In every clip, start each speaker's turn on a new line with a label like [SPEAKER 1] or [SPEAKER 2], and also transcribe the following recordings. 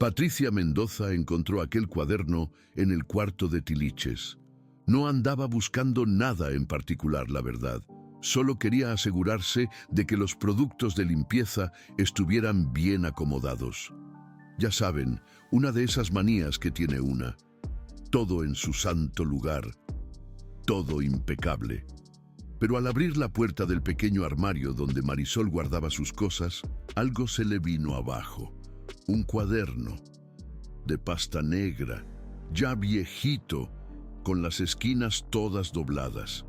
[SPEAKER 1] Patricia Mendoza encontró aquel cuaderno en el cuarto de tiliches. No andaba buscando nada en particular, la verdad. Solo quería asegurarse de que los productos de limpieza estuvieran bien acomodados. Ya saben, una de esas manías que tiene una. Todo en su santo lugar. Todo impecable. Pero al abrir la puerta del pequeño armario donde Marisol guardaba sus cosas, algo se le vino abajo. Un cuaderno de pasta negra, ya viejito, con las esquinas todas dobladas.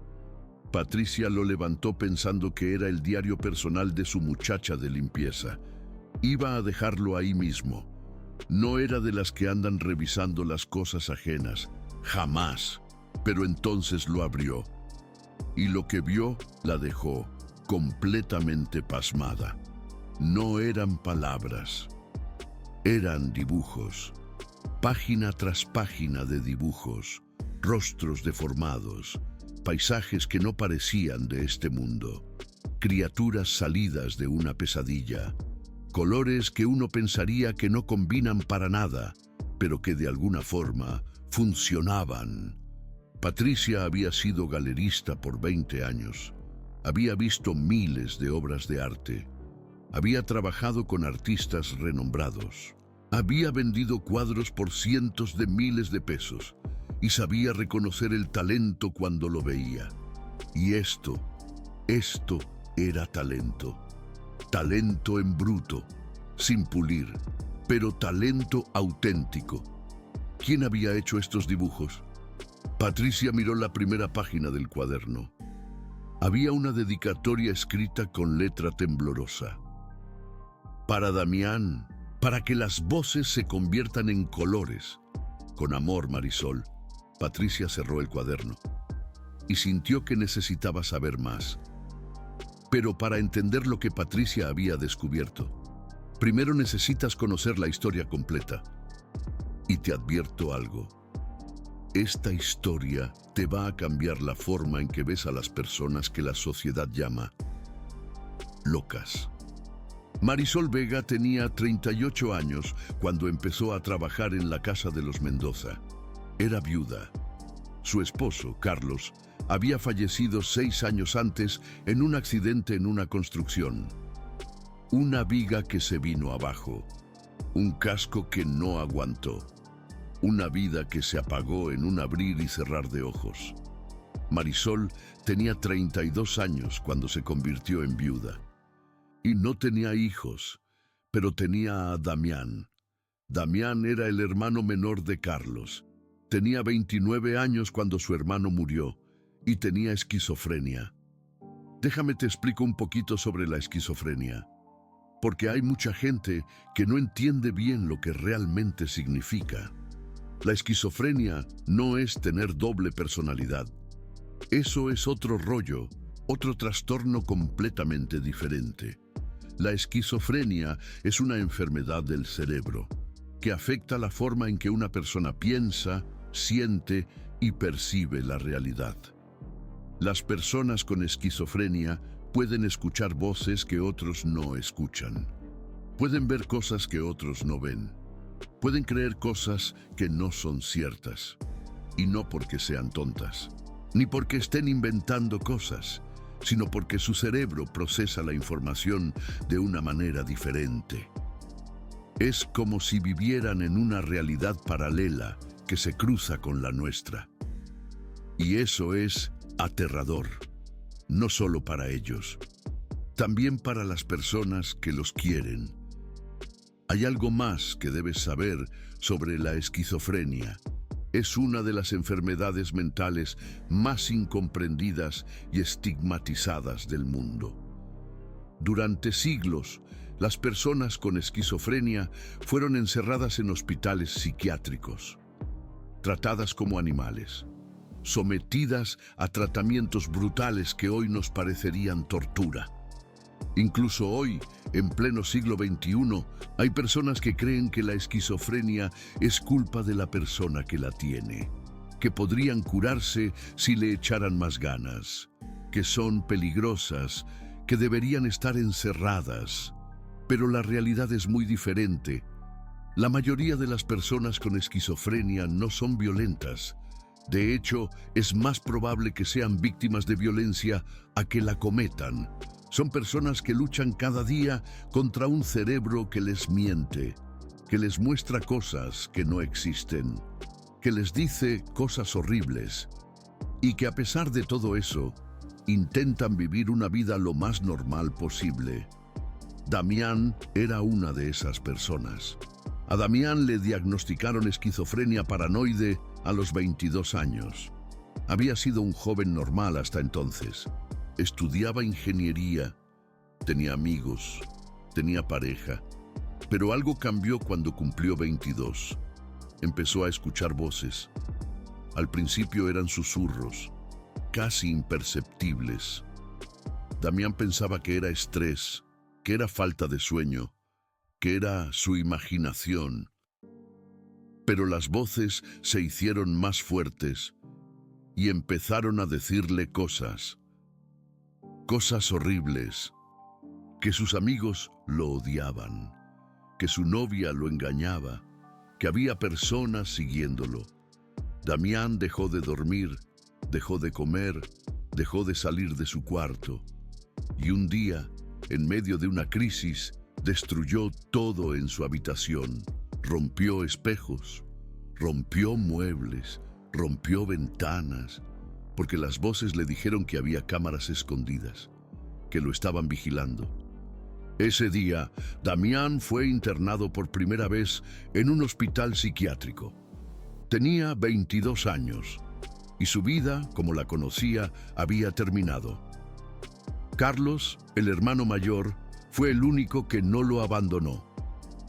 [SPEAKER 1] Patricia lo levantó pensando que era el diario personal de su muchacha de limpieza. Iba a dejarlo ahí mismo. No era de las que andan revisando las cosas ajenas, jamás. Pero entonces lo abrió. Y lo que vio la dejó completamente pasmada. No eran palabras, eran dibujos. Página tras página de dibujos, rostros deformados, paisajes que no parecían de este mundo, criaturas salidas de una pesadilla, colores que uno pensaría que no combinan para nada, pero que de alguna forma funcionaban. Patricia había sido galerista por 20 años. Había visto miles de obras de arte. Había trabajado con artistas renombrados. Había vendido cuadros por cientos de miles de pesos y sabía reconocer el talento cuando lo veía. Y esto era talento. Talento en bruto, sin pulir, pero talento auténtico. ¿Quién había hecho estos dibujos? Patricia miró la primera página del cuaderno. Había una dedicatoria escrita con letra temblorosa. Para Damián, para que las voces se conviertan en colores. Con amor, Marisol. Patricia cerró el cuaderno y sintió que necesitaba saber más. Pero para entender lo que Patricia había descubierto, primero necesitas conocer la historia completa. Y te advierto algo. Esta historia te va a cambiar la forma en que ves a las personas que la sociedad llama locas. Marisol Vega tenía 38 años cuando empezó a trabajar en la casa de los Mendoza. Era viuda. Su esposo, Carlos, había fallecido 6 años antes en un accidente en una construcción. Una viga que se vino abajo. Un casco que no aguantó. Una vida que se apagó en un abrir y cerrar de ojos. Marisol tenía 32 años cuando se convirtió en viuda. Y no tenía hijos, pero tenía a Damián. Damián era el hermano menor de Carlos. Tenía 29 años cuando su hermano murió y tenía esquizofrenia. Déjame te explico un poquito sobre la esquizofrenia, porque hay mucha gente que no entiende bien lo que realmente significa. La esquizofrenia no es tener doble personalidad. Eso es otro rollo, otro trastorno completamente diferente. La esquizofrenia es una enfermedad del cerebro que afecta la forma en que una persona piensa, siente y percibe la realidad. Las personas con esquizofrenia pueden escuchar voces que otros no escuchan. Pueden ver cosas que otros no ven. Pueden creer cosas que no son ciertas. Y no porque sean tontas, ni porque estén inventando cosas, sino porque su cerebro procesa la información de una manera diferente. Es como si vivieran en una realidad paralela que se cruza con la nuestra. Y eso es aterrador, no solo para ellos, también para las personas que los quieren. Hay algo más que debes saber sobre la esquizofrenia. Es una de las enfermedades mentales más incomprendidas y estigmatizadas del mundo. Durante siglos, las personas con esquizofrenia fueron encerradas en hospitales psiquiátricos, tratadas como animales, sometidas a tratamientos brutales que hoy nos parecerían tortura. Incluso hoy, en pleno siglo XXI, hay personas que creen que la esquizofrenia es culpa de la persona que la tiene, que podrían curarse si le echaran más ganas, que son peligrosas, que deberían estar encerradas. Pero la realidad es muy diferente. La mayoría de las personas con esquizofrenia no son violentas. De hecho, es más probable que sean víctimas de violencia a que la cometan. Son personas que luchan cada día contra un cerebro que les miente, que les muestra cosas que no existen, que les dice cosas horribles y que a pesar de todo eso, intentan vivir una vida lo más normal posible. Damián era una de esas personas. A Damián le diagnosticaron esquizofrenia paranoide a los 22 años. Había sido un joven normal hasta entonces. Estudiaba ingeniería, tenía amigos, tenía pareja, pero algo cambió cuando cumplió 22. Empezó a escuchar voces. Al principio eran susurros, casi imperceptibles. Damián pensaba que era estrés, que era falta de sueño, que era su imaginación. Pero las voces se hicieron más fuertes y empezaron a decirle cosas horribles, que sus amigos lo odiaban, que su novia lo engañaba, que había personas siguiéndolo. Damián dejó de dormir, dejó de comer, dejó de salir de su cuarto. Y un día, en medio de una crisis, destruyó todo en su habitación. Rompió espejos, rompió muebles, rompió ventanas, porque las voces le dijeron que había cámaras escondidas, que lo estaban vigilando. Ese día, Damián fue internado por primera vez en un hospital psiquiátrico. Tenía 22 años y su vida, como la conocía, había terminado. Carlos, el hermano mayor, fue el único que no lo abandonó.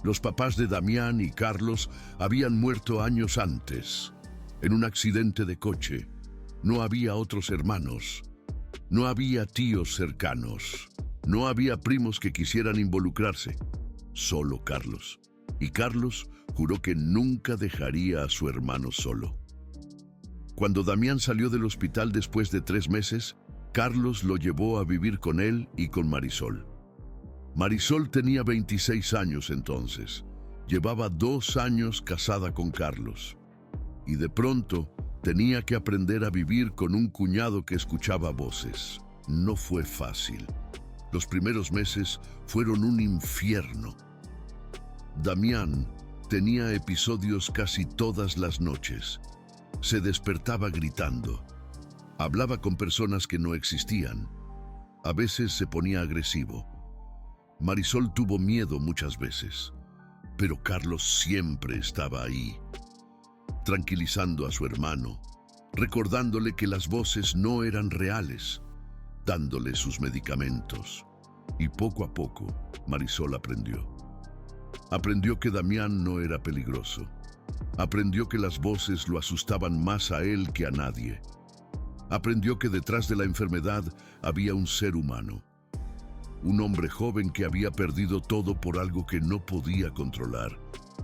[SPEAKER 1] Los papás de Damián y Carlos habían muerto años antes, en un accidente de coche. No había otros hermanos, no había tíos cercanos, no había primos que quisieran involucrarse, solo Carlos. Y Carlos juró que nunca dejaría a su hermano solo. Cuando Damián salió del hospital después de 3 meses, Carlos lo llevó a vivir con él y con Marisol. Marisol tenía 26 años entonces. Llevaba 2 años casada con Carlos. Y de pronto tenía que aprender a vivir con un cuñado que escuchaba voces. No fue fácil. Los primeros meses fueron un infierno. Damián tenía episodios casi todas las noches. Se despertaba gritando. Hablaba con personas que no existían. A veces se ponía agresivo. Marisol tuvo miedo muchas veces, pero Carlos siempre estaba ahí, tranquilizando a su hermano, recordándole que las voces no eran reales, dándole sus medicamentos. Y poco a poco, Marisol aprendió. Aprendió que Damián no era peligroso. Aprendió que las voces lo asustaban más a él que a nadie. Aprendió que detrás de la enfermedad había un ser humano. Un hombre joven que había perdido todo por algo que no podía controlar.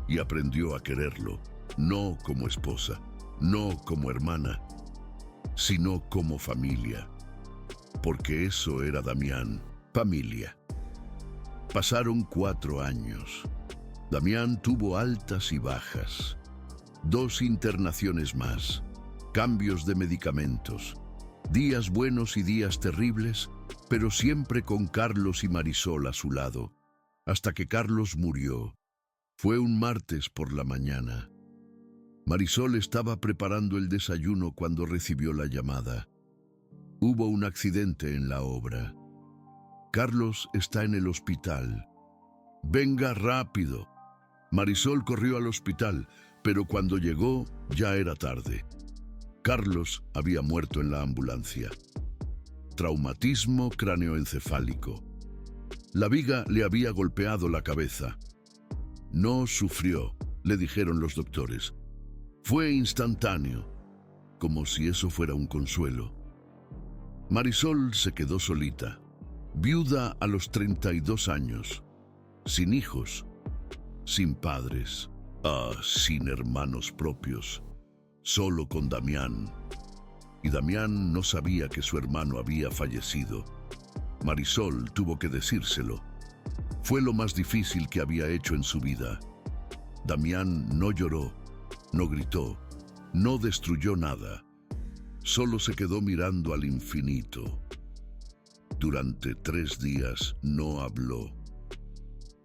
[SPEAKER 1] Y aprendió a quererlo, no como esposa, no como hermana, sino como familia. Porque eso era Damián, familia. Pasaron 4 años. Damián tuvo altas y bajas. 2 internaciones más, cambios de medicamentos, días buenos y días terribles, pero siempre con Carlos y Marisol a su lado, hasta que Carlos murió. Fue un martes por la mañana. Marisol estaba preparando el desayuno cuando recibió la llamada. Hubo un accidente en la obra. Carlos está en el hospital. Venga rápido. Marisol corrió al hospital, pero cuando llegó ya era tarde. Carlos había muerto en la ambulancia. Traumatismo cráneoencefálico. La viga le había golpeado la cabeza. No sufrió, le dijeron los doctores. Fue instantáneo, como si eso fuera un consuelo. Marisol se quedó solita, viuda a los 32 años, sin hijos, sin padres, sin hermanos propios, solo con Damián. Y Damián no sabía que su hermano había fallecido. Marisol tuvo que decírselo. Fue lo más difícil que había hecho en su vida. Damián no lloró, no gritó, no destruyó nada. Solo se quedó mirando al infinito. Durante 3 días no habló,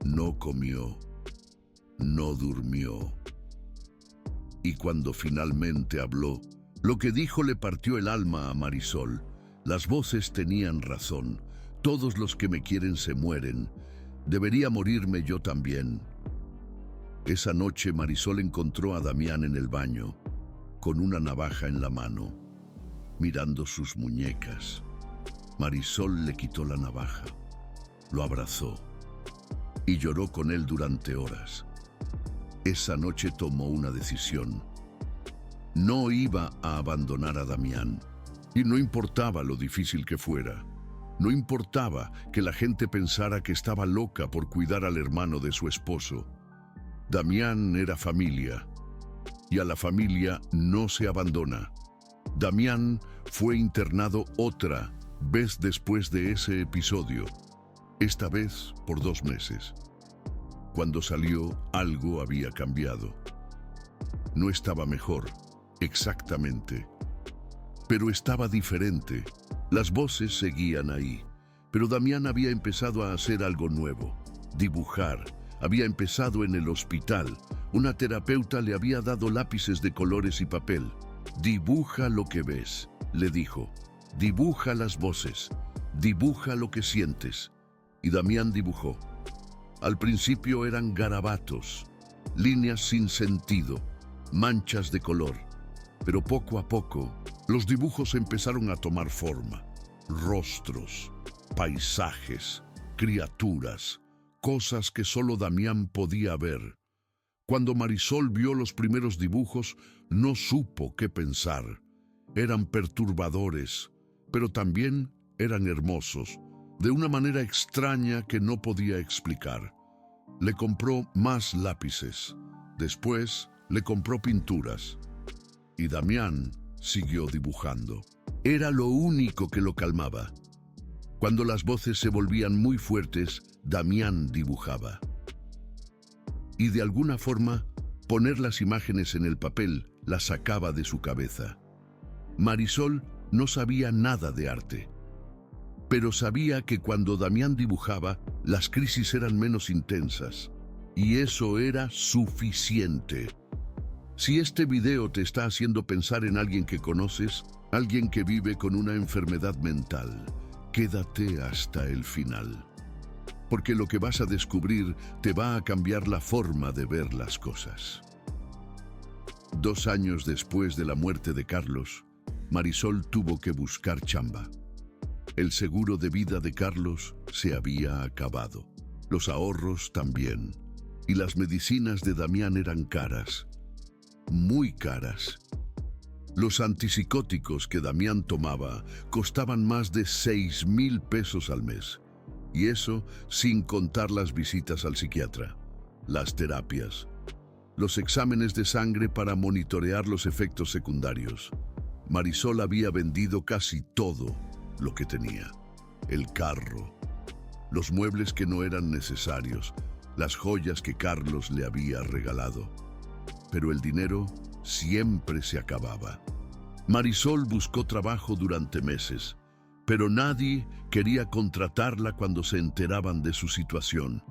[SPEAKER 1] no comió, no durmió. Y cuando finalmente habló, lo que dijo le partió el alma a Marisol. Las voces tenían razón. Todos los que me quieren se mueren. Debería morirme yo también. Esa noche Marisol encontró a Damián en el baño, con una navaja en la mano, mirando sus muñecas. Marisol le quitó la navaja, lo abrazó y lloró con él durante horas. Esa noche tomó una decisión. No iba a abandonar a Damián, y no importaba lo difícil que fuera. No importaba que la gente pensara que estaba loca por cuidar al hermano de su esposo. Damián era familia, y a la familia no se abandona. Damián fue internado otra vez después de ese episodio, esta vez por 2 meses. Cuando salió, algo había cambiado. No estaba mejor, exactamente, pero estaba diferente. Las voces seguían ahí, pero Damián había empezado a hacer algo nuevo, dibujar. Había empezado en el hospital. Una terapeuta le había dado lápices de colores y papel. Dibuja lo que ves, le dijo. Dibuja las voces, dibuja lo que sientes. Y Damián dibujó. Al principio eran garabatos, líneas sin sentido, manchas de color. Pero poco a poco, los dibujos empezaron a tomar forma. Rostros, paisajes, criaturas, cosas que solo Damián podía ver. Cuando Marisol vio los primeros dibujos, no supo qué pensar. Eran perturbadores, pero también eran hermosos, de una manera extraña que no podía explicar. Le compró más lápices. Después le compró pinturas. Y Damián siguió dibujando. Era lo único que lo calmaba. Cuando las voces se volvían muy fuertes, Damián dibujaba. Y de alguna forma, poner las imágenes en el papel las sacaba de su cabeza. Marisol no sabía nada de arte, pero sabía que cuando Damián dibujaba, las crisis eran menos intensas. Y eso era suficiente. Si este video te está haciendo pensar en alguien que conoces, alguien que vive con una enfermedad mental, quédate hasta el final. Porque lo que vas a descubrir te va a cambiar la forma de ver las cosas. 2 años después de la muerte de Carlos, Marisol tuvo que buscar chamba. El seguro de vida de Carlos se había acabado. Los ahorros también. Y las medicinas de Damián eran caras. Muy caras. Los antipsicóticos que Damián tomaba costaban más de 6,000 pesos al mes. Y eso sin contar las visitas al psiquiatra, las terapias, los exámenes de sangre para monitorear los efectos secundarios. Marisol había vendido casi todo lo que tenía. El carro, los muebles que no eran necesarios, las joyas que Carlos le había regalado. Pero el dinero siempre se acababa. Marisol buscó trabajo durante meses, pero nadie quería contratarla cuando se enteraban de su situación.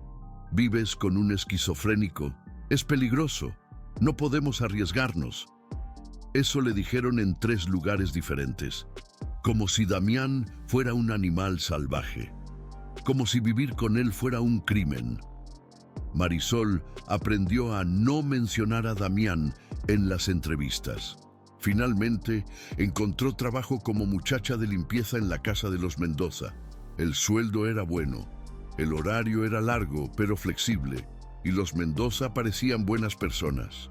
[SPEAKER 1] Vives con un esquizofrénico, es peligroso, no podemos arriesgarnos. Eso le dijeron en 3 lugares diferentes, como si Damián fuera un animal salvaje, como si vivir con él fuera un crimen. Marisol aprendió a no mencionar a Damián en las entrevistas. Finalmente, encontró trabajo como muchacha de limpieza en la casa de los Mendoza. El sueldo era bueno, el horario era largo pero flexible, y los Mendoza parecían buenas personas.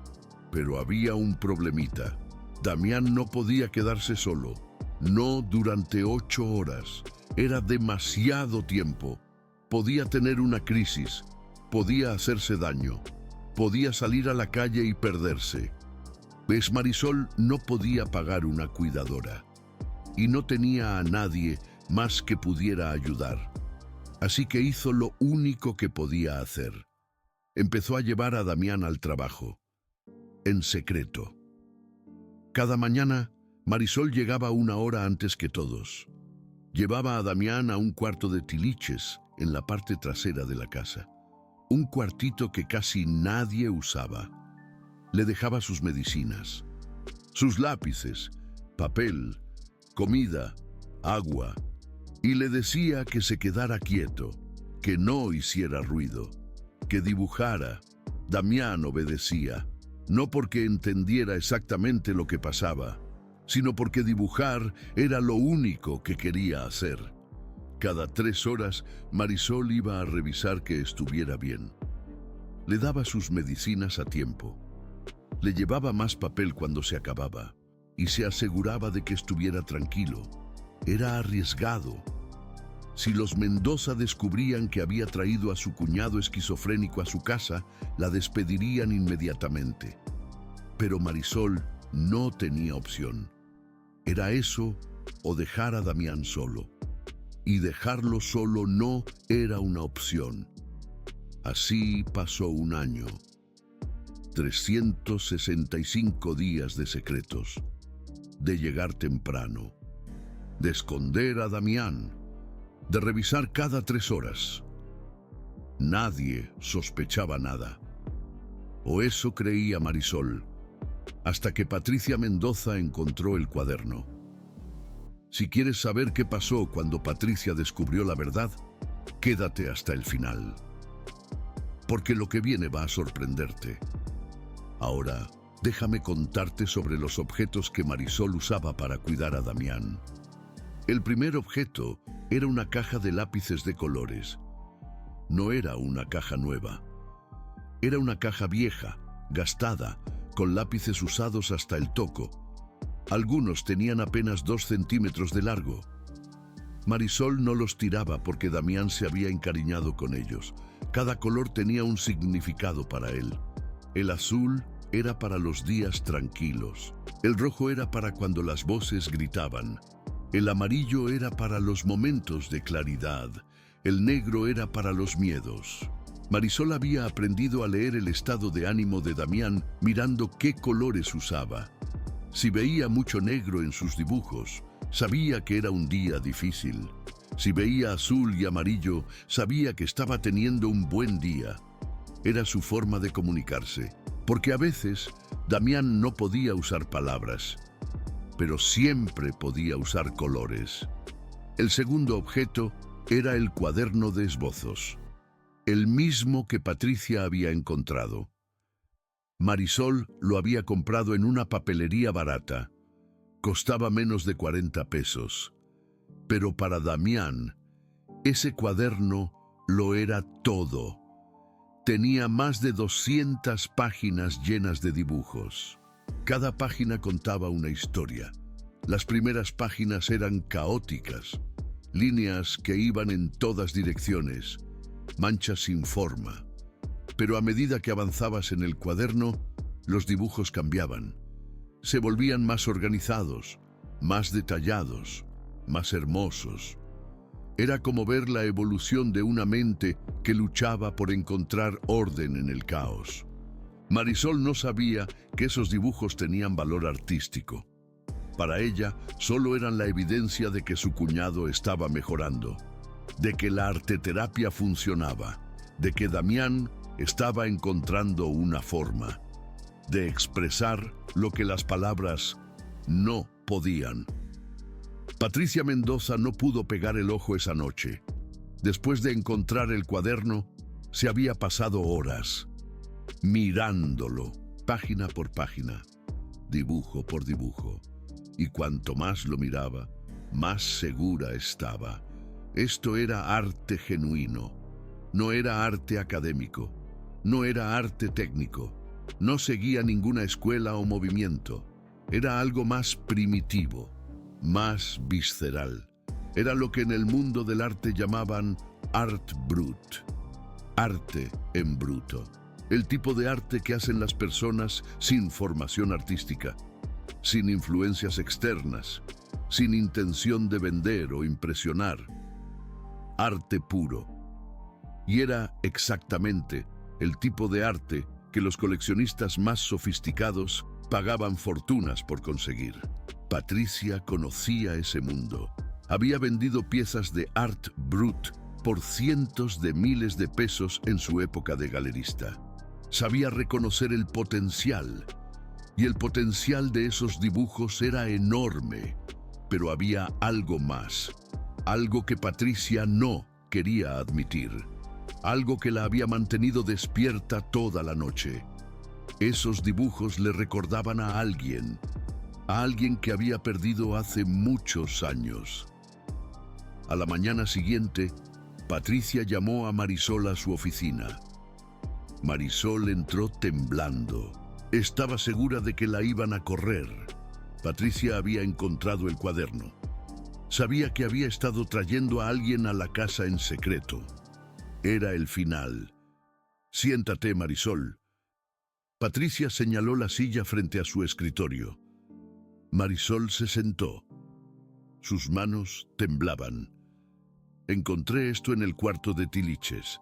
[SPEAKER 1] Pero había un problemita. Damián no podía quedarse solo, no durante 8 horas. Era demasiado tiempo. Podía tener una crisis, podía hacerse daño, podía salir a la calle y perderse. Pues Marisol no podía pagar una cuidadora y no tenía a nadie más que pudiera ayudar. Así que hizo lo único que podía hacer. empezó a llevar a Damián al trabajo, en secreto. Cada mañana, Marisol llegaba 1 hora antes que todos. Llevaba a Damián a un cuarto de tiliches en la parte trasera de la casa. Un cuartito que casi nadie usaba. Le dejaba sus medicinas, sus lápices, papel, comida, agua, y le decía que se quedara quieto, que no hiciera ruido, que dibujara. Damián obedecía, no porque entendiera exactamente lo que pasaba, sino porque dibujar era lo único que quería hacer. Cada 3 horas, Marisol iba a revisar que estuviera bien. Le daba sus medicinas a tiempo. Le llevaba más papel cuando se acababa y se aseguraba de que estuviera tranquilo. Era arriesgado. Si los Mendoza descubrían que había traído a su cuñado esquizofrénico a su casa, la despedirían inmediatamente. Pero Marisol no tenía opción. Era eso o dejar a Damián solo. Y dejarlo solo no era una opción. Así pasó 1 año. 365 días de secretos, de llegar temprano, de esconder a Damián, de revisar cada 3 horas. Nadie sospechaba nada. O eso creía Marisol, hasta que Patricia Mendoza encontró el cuaderno. Si quieres saber qué pasó cuando Patricia descubrió la verdad, quédate hasta el final. Porque lo que viene va a sorprenderte. Ahora, déjame contarte sobre los objetos que Marisol usaba para cuidar a Damián. El primer objeto era una caja de lápices de colores. No era una caja nueva. Era una caja vieja, gastada, con lápices usados hasta el toco. Algunos tenían apenas 2 centímetros de largo. Marisol no los tiraba porque Damián se había encariñado con ellos. Cada color tenía un significado para él. El azul era para los días tranquilos. El rojo era para cuando las voces gritaban. El amarillo era para los momentos de claridad. El negro era para los miedos. Marisol había aprendido a leer el estado de ánimo de Damián mirando qué colores usaba. Si veía mucho negro en sus dibujos, sabía que era un día difícil. Si veía azul y amarillo, sabía que estaba teniendo un buen día. Era su forma de comunicarse, porque a veces Damián no podía usar palabras, pero siempre podía usar colores. El segundo objeto era el cuaderno de esbozos, el mismo que Patricia había encontrado. Marisol lo había comprado en una papelería barata. Costaba menos de 40 pesos. Pero para Damián, ese cuaderno lo era todo. Tenía más de 200 páginas llenas de dibujos. Cada página contaba una historia. Las primeras páginas eran caóticas, líneas que iban en todas direcciones, manchas sin forma. Pero a medida que avanzabas en el cuaderno, los dibujos cambiaban. Se volvían más organizados, más detallados, más hermosos. Era como ver la evolución de una mente que luchaba por encontrar orden en el caos. Marisol no sabía que esos dibujos tenían valor artístico. Para ella, solo eran la evidencia de que su cuñado estaba mejorando, de que la arteterapia funcionaba, de que Damián estaba encontrando una forma de expresar lo que las palabras no podían. Patricia Mendoza no pudo pegar el ojo esa noche. Después de encontrar el cuaderno, se había pasado horas mirándolo, página por página, dibujo por dibujo. Y cuanto más lo miraba, más segura estaba. Esto era arte genuino. No era arte académico. No era arte técnico. No seguía ninguna escuela o movimiento. Era algo más primitivo, más visceral. Era lo que en el mundo del arte llamaban art brut, arte en bruto. El tipo de arte que hacen las personas sin formación artística, sin influencias externas, sin intención de vender o impresionar. Arte puro. Y era exactamente el tipo de arte que los coleccionistas más sofisticados pagaban fortunas por conseguir. Patricia conocía ese mundo. Había vendido piezas de art brut por cientos de miles de pesos en su época de galerista. Sabía reconocer el potencial, y el potencial de esos dibujos era enorme. Pero había algo más, algo que Patricia no quería admitir, algo que la había mantenido despierta toda la noche. Esos dibujos le recordaban a alguien que había perdido hace muchos años. A la mañana siguiente, Patricia llamó a Marisol a su oficina. Marisol entró temblando. Estaba segura de que la iban a correr. Patricia había encontrado el cuaderno. Sabía que había estado trayendo a alguien a la casa en secreto. Era el final. «Siéntate, Marisol». Patricia señaló la silla frente a su escritorio. Marisol se sentó. Sus manos temblaban. «Encontré esto en el cuarto de Tiliches».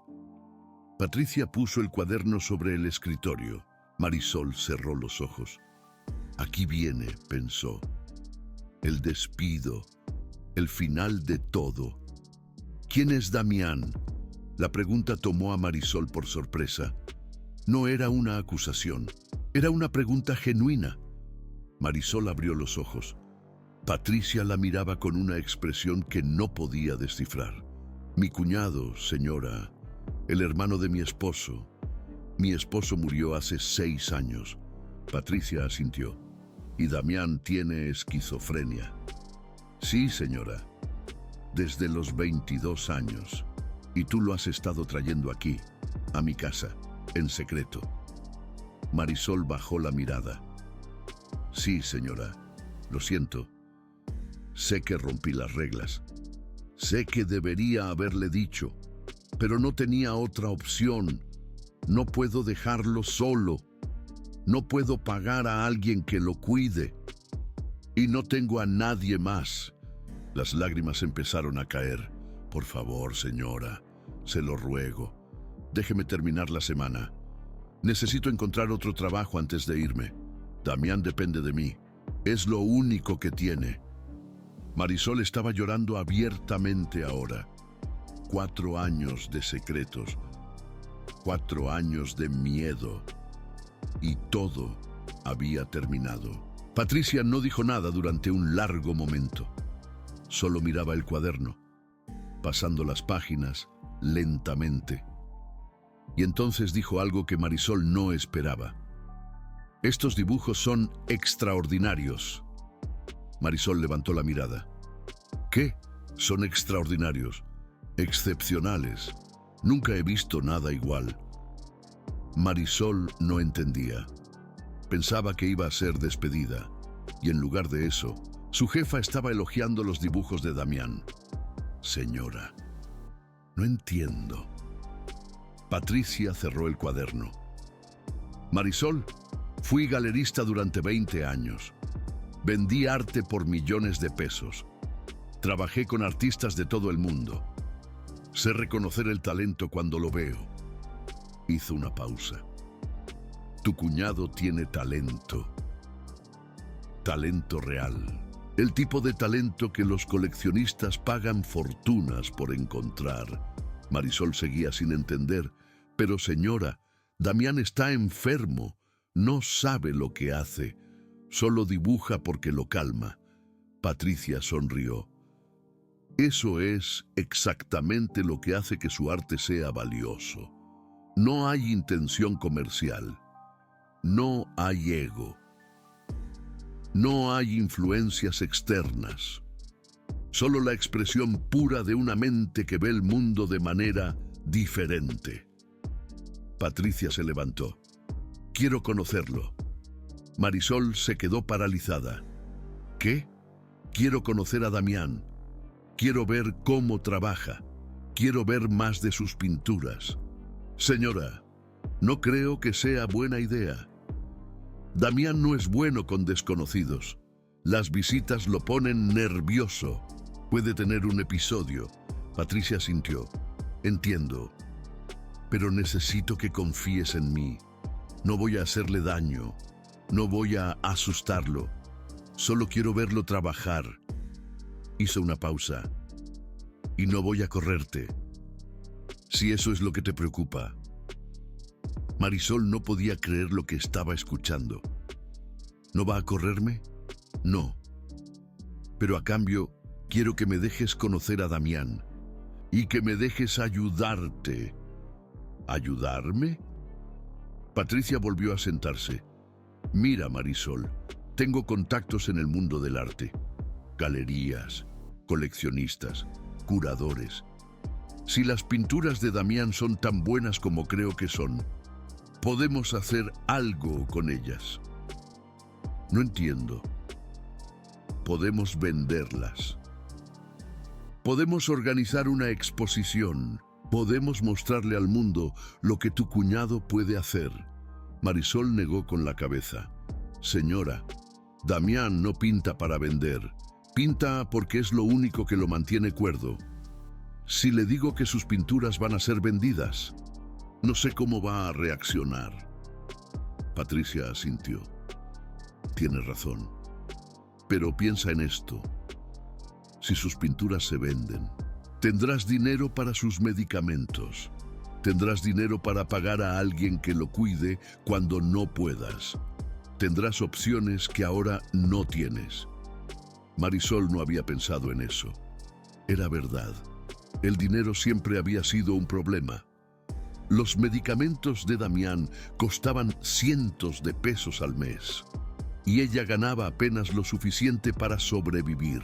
[SPEAKER 1] Patricia puso el cuaderno sobre el escritorio. Marisol cerró los ojos. «Aquí viene», pensó. «El despido, el final de todo». «¿Quién es Damián?». La pregunta tomó a Marisol por sorpresa. No era una acusación, era una pregunta genuina. Marisol abrió los ojos. Patricia la miraba con una expresión que no podía descifrar. «Mi cuñado, señora, el hermano de mi esposo. Mi esposo murió hace 6 años». Patricia asintió. «¿Y Damián tiene esquizofrenia?». «Sí, señora. Desde los 22 años. Y tú lo has estado trayendo aquí, a mi casa, en secreto». Marisol bajó la mirada. «Sí, señora. Lo siento. Sé que rompí las reglas. Sé que debería haberle dicho, pero no tenía otra opción. No puedo dejarlo solo. No puedo pagar a alguien que lo cuide. Y no tengo a nadie más». Las lágrimas empezaron a caer. «Por favor, señora, se lo ruego. Déjeme terminar la semana. Necesito encontrar otro trabajo antes de irme. Damián depende de mí. Es lo único que tiene». Marisol estaba llorando abiertamente ahora. 4 años de secretos. 4 años de miedo. Y todo había terminado. Patricia no dijo nada durante un largo momento. Solo miraba el cuaderno, pasando las páginas lentamente. Y entonces dijo algo que Marisol no esperaba. «Estos dibujos son extraordinarios». Marisol levantó la mirada. «¿Qué? Son extraordinarios, excepcionales. Nunca he visto nada igual». Marisol no entendía. Pensaba que iba a ser despedida, y en lugar de eso, su jefa estaba elogiando los dibujos de Damián. «Señora, no entiendo». Patricia cerró el cuaderno. «Marisol, fui galerista durante 20 años. Vendí arte por millones de pesos. Trabajé con artistas de todo el mundo. Sé reconocer el talento cuando lo veo». Hizo una pausa. «Tu cuñado tiene talento. Talento real. El tipo de talento que los coleccionistas pagan fortunas por encontrar». Marisol seguía sin entender. «Pero señora, Damián está enfermo. No sabe lo que hace. Solo dibuja porque lo calma». Patricia sonrió. «Eso es exactamente lo que hace que su arte sea valioso. No hay intención comercial. No hay ego. No hay influencias externas. Solo la expresión pura de una mente que ve el mundo de manera diferente». Patricia se levantó. «Quiero conocerlo». Marisol se quedó paralizada. «¿Qué? Quiero conocer a Damián. Quiero ver cómo trabaja. Quiero ver más de sus pinturas». «Señora, no creo que sea buena idea. Damián no es bueno con desconocidos. Las visitas lo ponen nervioso. Puede tener un episodio». Patricia sintió. «Entiendo. pero necesito que confíes en mí. No voy a hacerle daño, no voy a asustarlo. Solo quiero verlo trabajar. Hizo una pausa. Y no voy a correrte, si eso es lo que te preocupa. Marisol no podía creer lo que estaba escuchando. ¿No va a correrme? No. Pero a cambio, quiero que me dejes conocer a Damián y que me dejes ayudarte. ¿Ayudarme? Patricia volvió a sentarse. Mira, Marisol, tengo contactos en el mundo del arte. Galerías, coleccionistas, curadores. Si las pinturas de Damián son tan buenas como creo que son, podemos hacer algo con ellas. No entiendo. Podemos venderlas. Podemos organizar una exposición. Podemos mostrarle al mundo lo que tu cuñado puede hacer. Marisol negó con la cabeza. Señora, Damián no pinta para vender. Pinta porque es lo único que lo mantiene cuerdo. Si le digo que sus pinturas van a ser vendidas, no sé cómo va a reaccionar. Patricia asintió. Tiene razón. Pero piensa en esto. Si sus pinturas se venden, tendrás dinero para sus medicamentos. Tendrás dinero para pagar a alguien que lo cuide cuando no puedas. Tendrás opciones que ahora no tienes. Marisol no había pensado en eso. Era verdad. El dinero siempre había sido un problema. Los medicamentos de Damián costaban cientos de pesos al mes, y ella ganaba apenas lo suficiente para sobrevivir.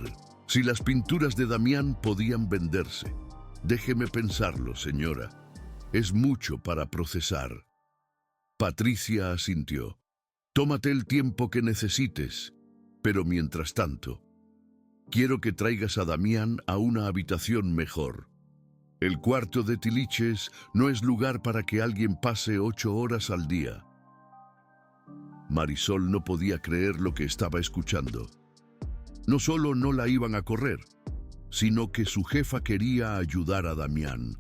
[SPEAKER 1] Si las pinturas de Damián podían venderse, déjeme pensarlo, señora. Es mucho para procesar. Patricia asintió. Tómate el tiempo que necesites, pero mientras tanto, quiero que traigas a Damián a una habitación mejor. El cuarto de Tiliches no es lugar para que alguien pase 8 horas al día. Marisol no podía creer lo que estaba escuchando. No solo no la iban a correr, sino que su jefa quería ayudar a Damián.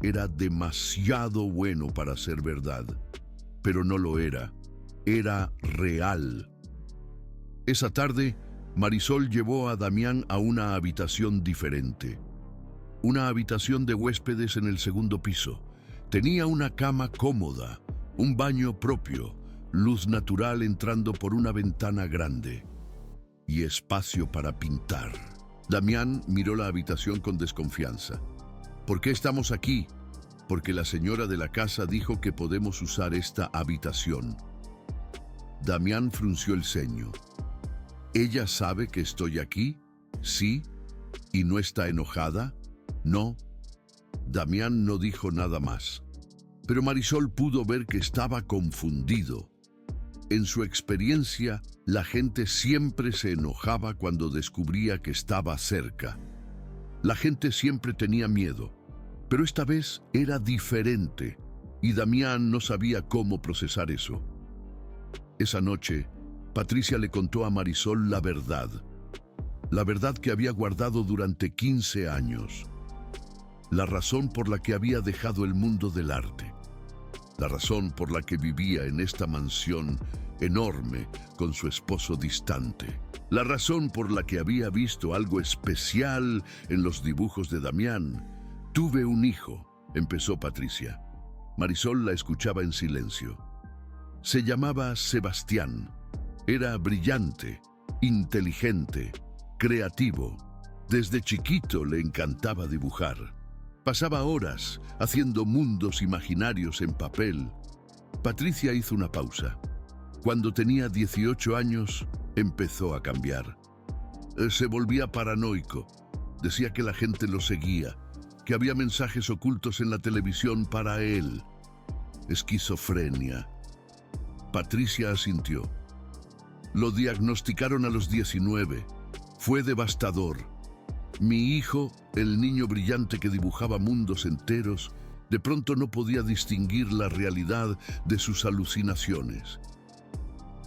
[SPEAKER 1] Era demasiado bueno para ser verdad, pero no lo era. Era real. Esa tarde, Marisol llevó a Damián a una habitación diferente. Una habitación de huéspedes en el segundo piso. Tenía una cama cómoda, un baño propio, luz natural entrando por una ventana grande y espacio para pintar. Damián miró la habitación con desconfianza. ¿Por qué estamos aquí? Porque la señora de la casa dijo que podemos usar esta habitación. Damián frunció el ceño. ¿Ella sabe que estoy aquí? Sí. ¿Y no está enojada? No. Damián no dijo nada más. Pero Marisol pudo ver que estaba confundido. En su experiencia, la gente siempre se enojaba cuando descubría que estaba cerca. La gente siempre tenía miedo, pero esta vez era diferente, y Damián no sabía cómo procesar eso. Esa noche, Patricia le contó a Marisol la verdad que había guardado durante 15 años, la razón por la que había dejado el mundo del arte, la razón por la que vivía en esta mansión enorme con su esposo distante, la razón por la que había visto algo especial en los dibujos de Damián. Tuve un hijo, empezó Patricia. Marisol la escuchaba en silencio. Se llamaba Sebastián. Era brillante, inteligente, creativo. Desde chiquito le encantaba dibujar. Pasaba horas haciendo mundos imaginarios en papel. Patricia hizo una pausa. Cuando tenía 18 años, empezó a cambiar. Se volvía paranoico. Decía que la gente lo seguía, que había mensajes ocultos en la televisión para él. Esquizofrenia. Patricia asintió. Lo diagnosticaron a los 19. Fue devastador. Mi hijo, el niño brillante que dibujaba mundos enteros, de pronto no podía distinguir la realidad de sus alucinaciones.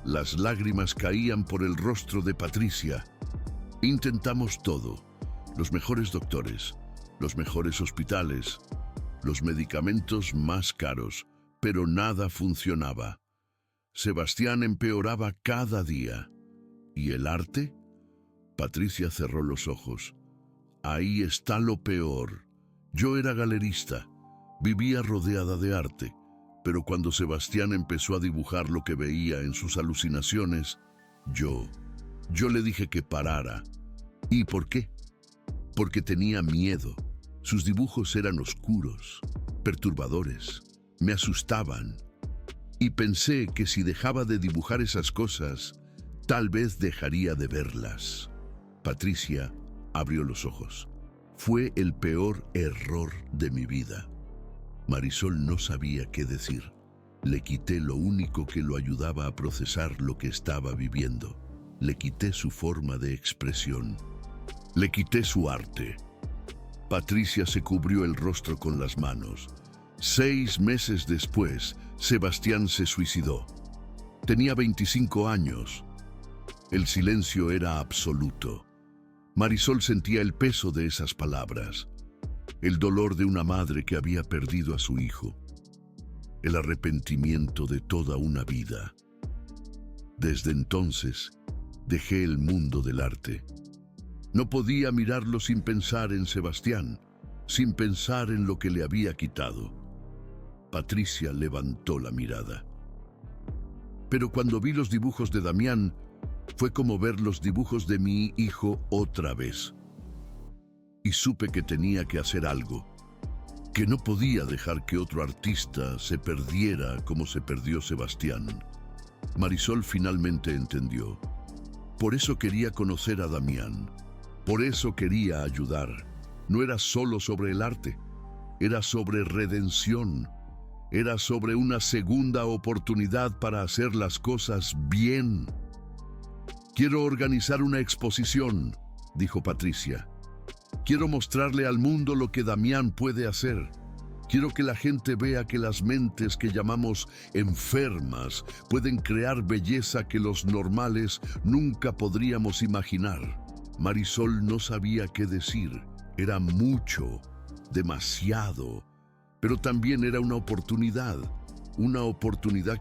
[SPEAKER 1] Las lágrimas caían por el rostro de Patricia. Intentamos todo. Los mejores doctores, los mejores hospitales, los medicamentos más caros, pero nada funcionaba. Sebastián empeoraba cada día. ¿Y el arte? Patricia cerró los ojos. Ahí está lo peor. Yo era galerista, vivía rodeada de arte, pero cuando Sebastián empezó a dibujar lo que veía en sus alucinaciones, yo le dije que parara. ¿Y por qué? Porque tenía miedo. Sus dibujos eran oscuros, perturbadores, me asustaban. Y pensé que si dejaba de dibujar esas cosas, tal vez dejaría de verlas. Patricia abrió los ojos. Fue el peor error de mi vida. Marisol no sabía qué decir. Le quité lo único que lo ayudaba a procesar lo que estaba viviendo. Le quité su forma de expresión. Le quité su arte. Patricia se cubrió el rostro con las manos. 6 meses después, Sebastián se suicidó. Tenía 25 años. El silencio era absoluto. Marisol sentía el peso de esas palabras, el dolor de una madre que había perdido a su hijo, el arrepentimiento de toda una vida. Desde entonces, dejé el mundo del arte. No podía mirarlo sin pensar en Sebastián, sin pensar en lo que le había quitado. Patricia levantó la mirada. Pero cuando vi los dibujos de Damián, fue como ver los dibujos de mi hijo otra vez. Y supe que tenía que hacer algo, que no podía dejar que otro artista se perdiera como se perdió Sebastián. Marisol finalmente entendió. Por eso quería conocer a Damián. Por eso quería ayudar. No era solo sobre el arte, era sobre redención. Era sobre una segunda oportunidad para hacer las cosas bien. Quiero organizar una exposición, dijo Patricia. Quiero mostrarle al mundo lo que Damián puede hacer. Quiero que la gente vea que las mentes que llamamos enfermas pueden crear belleza que los normales nunca podríamos imaginar. Marisol no sabía qué decir. Era mucho, demasiado, pero también era una oportunidad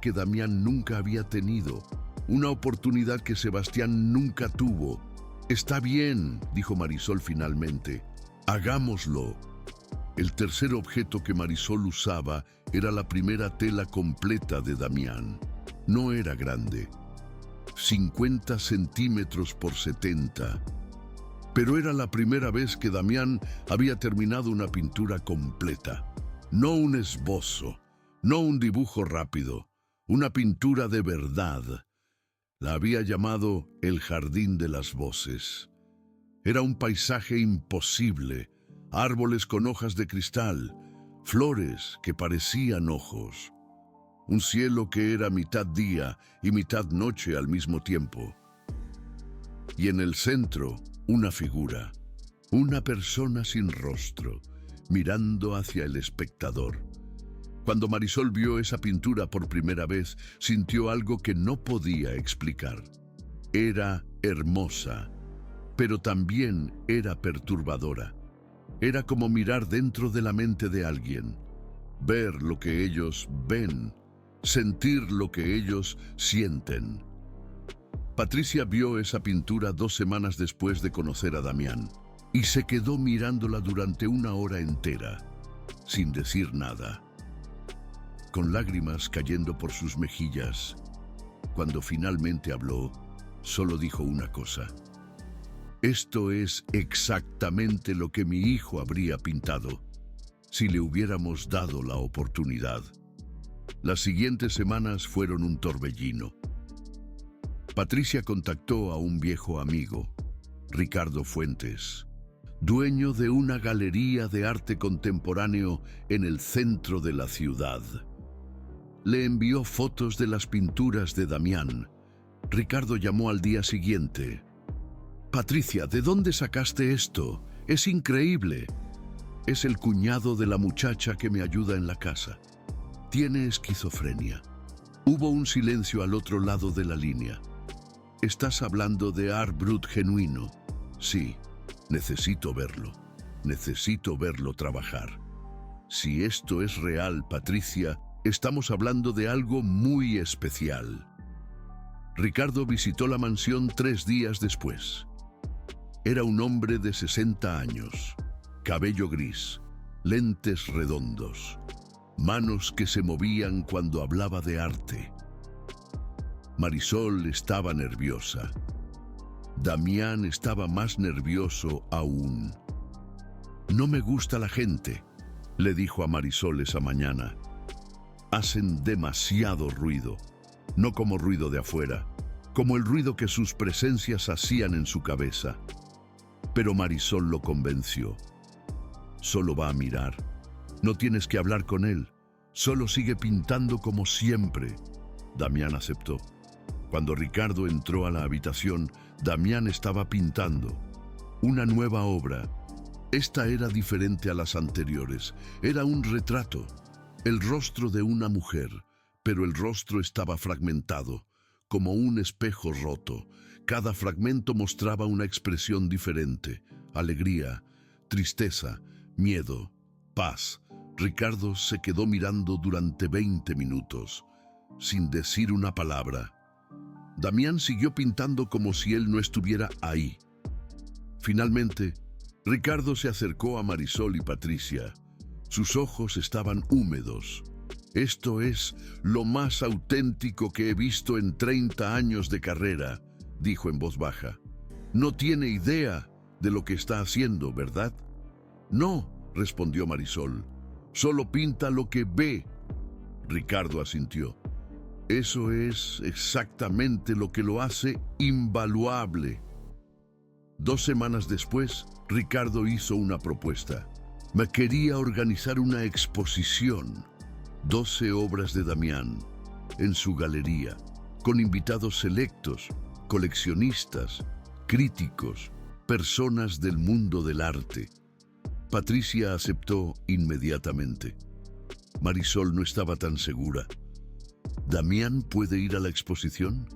[SPEAKER 1] que Damián nunca había tenido. Una oportunidad que Sebastián nunca tuvo. Está bien, dijo Marisol finalmente. Hagámoslo. El tercer objeto que Marisol usaba era la primera tela completa de Damián. No era grande. 50 centímetros por 70. Pero era la primera vez que Damián había terminado una pintura completa. No un esbozo, no un dibujo rápido, una pintura de verdad. La había llamado El Jardín de las Voces. Era un paisaje imposible, árboles con hojas de cristal, flores que parecían ojos, un cielo que era mitad día y mitad noche al mismo tiempo. Y en el centro, una figura, una persona sin rostro, mirando hacia el espectador. Cuando Marisol vio esa pintura por primera vez, sintió algo que no podía explicar. Era hermosa, pero también era perturbadora. Era como mirar dentro de la mente de alguien, ver lo que ellos ven, sentir lo que ellos sienten. Patricia vio esa pintura 2 semanas después de conocer a Damián y se quedó mirándola durante 1 hora entera, sin decir nada, con lágrimas cayendo por sus mejillas. Cuando finalmente habló, solo dijo una cosa: esto es exactamente lo que mi hijo habría pintado si le hubiéramos dado la oportunidad. Las siguientes semanas fueron un torbellino. Patricia contactó a un viejo amigo, Ricardo Fuentes, dueño de una galería de arte contemporáneo en el centro de la ciudad. Le envió fotos de las pinturas de Damián. Ricardo llamó al día siguiente. Patricia, ¿de dónde sacaste esto? Es increíble. Es el cuñado de la muchacha que me ayuda en la casa. Tiene esquizofrenia. Hubo un silencio al otro lado de la línea. ¿Estás hablando de art brut genuino? Sí, necesito verlo. Necesito verlo trabajar. Si esto es real, Patricia, estamos hablando de algo muy especial. Ricardo visitó la mansión 3 días después. Era un hombre de 60 años, cabello gris, lentes redondos, manos que se movían cuando hablaba de arte. Marisol estaba nerviosa. Damián estaba más nervioso aún. «No me gusta la gente», le dijo a Marisol esa mañana. «Hacen demasiado ruido, no como ruido de afuera, como el ruido que sus presencias hacían en su cabeza». Pero Marisol lo convenció. «Solo va a mirar. No tienes que hablar con él. Solo sigue pintando como siempre». Damián aceptó. Cuando Ricardo entró a la habitación, Damián estaba pintando una nueva obra. Esta era diferente a las anteriores. Era un retrato, el rostro de una mujer, pero el rostro estaba fragmentado, como un espejo roto. Cada fragmento mostraba una expresión diferente: alegría, tristeza, miedo, paz. Ricardo se quedó mirando durante 20 minutos, sin decir una palabra. Damián siguió pintando como si él no estuviera ahí. Finalmente, Ricardo se acercó a Marisol y Patricia. Sus ojos estaban húmedos. «Esto es lo más auténtico que he visto en 30 años de carrera», dijo en voz baja. «No tiene idea de lo que está haciendo, ¿verdad?» «No», respondió Marisol. «Solo pinta lo que ve». Ricardo asintió. «Eso es exactamente lo que lo hace invaluable». 2 semanas después, Ricardo hizo una propuesta. Me quería organizar una exposición, 12 obras de Damián, en su galería, con invitados selectos, coleccionistas, críticos, personas del mundo del arte. Patricia aceptó inmediatamente. Marisol no estaba tan segura. ¿Damián puede ir a la exposición?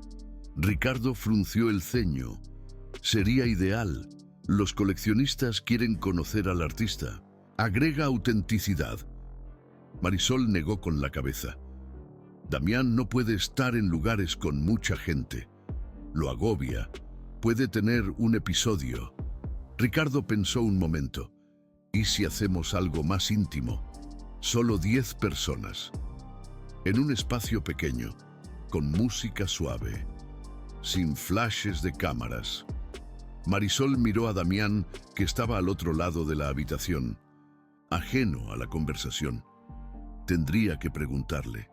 [SPEAKER 1] Ricardo frunció el ceño. Sería ideal. Los coleccionistas quieren conocer al artista. Agrega autenticidad. Marisol negó con la cabeza. Damián no puede estar en lugares con mucha gente. Lo agobia. Puede tener un episodio. Ricardo pensó un momento. ¿Y si hacemos algo más íntimo? Solo 10 personas. En un espacio pequeño, con música suave, sin flashes de cámaras. Marisol miró a Damián, que estaba al otro lado de la habitación, ajeno a la conversación. Tendría que preguntarle.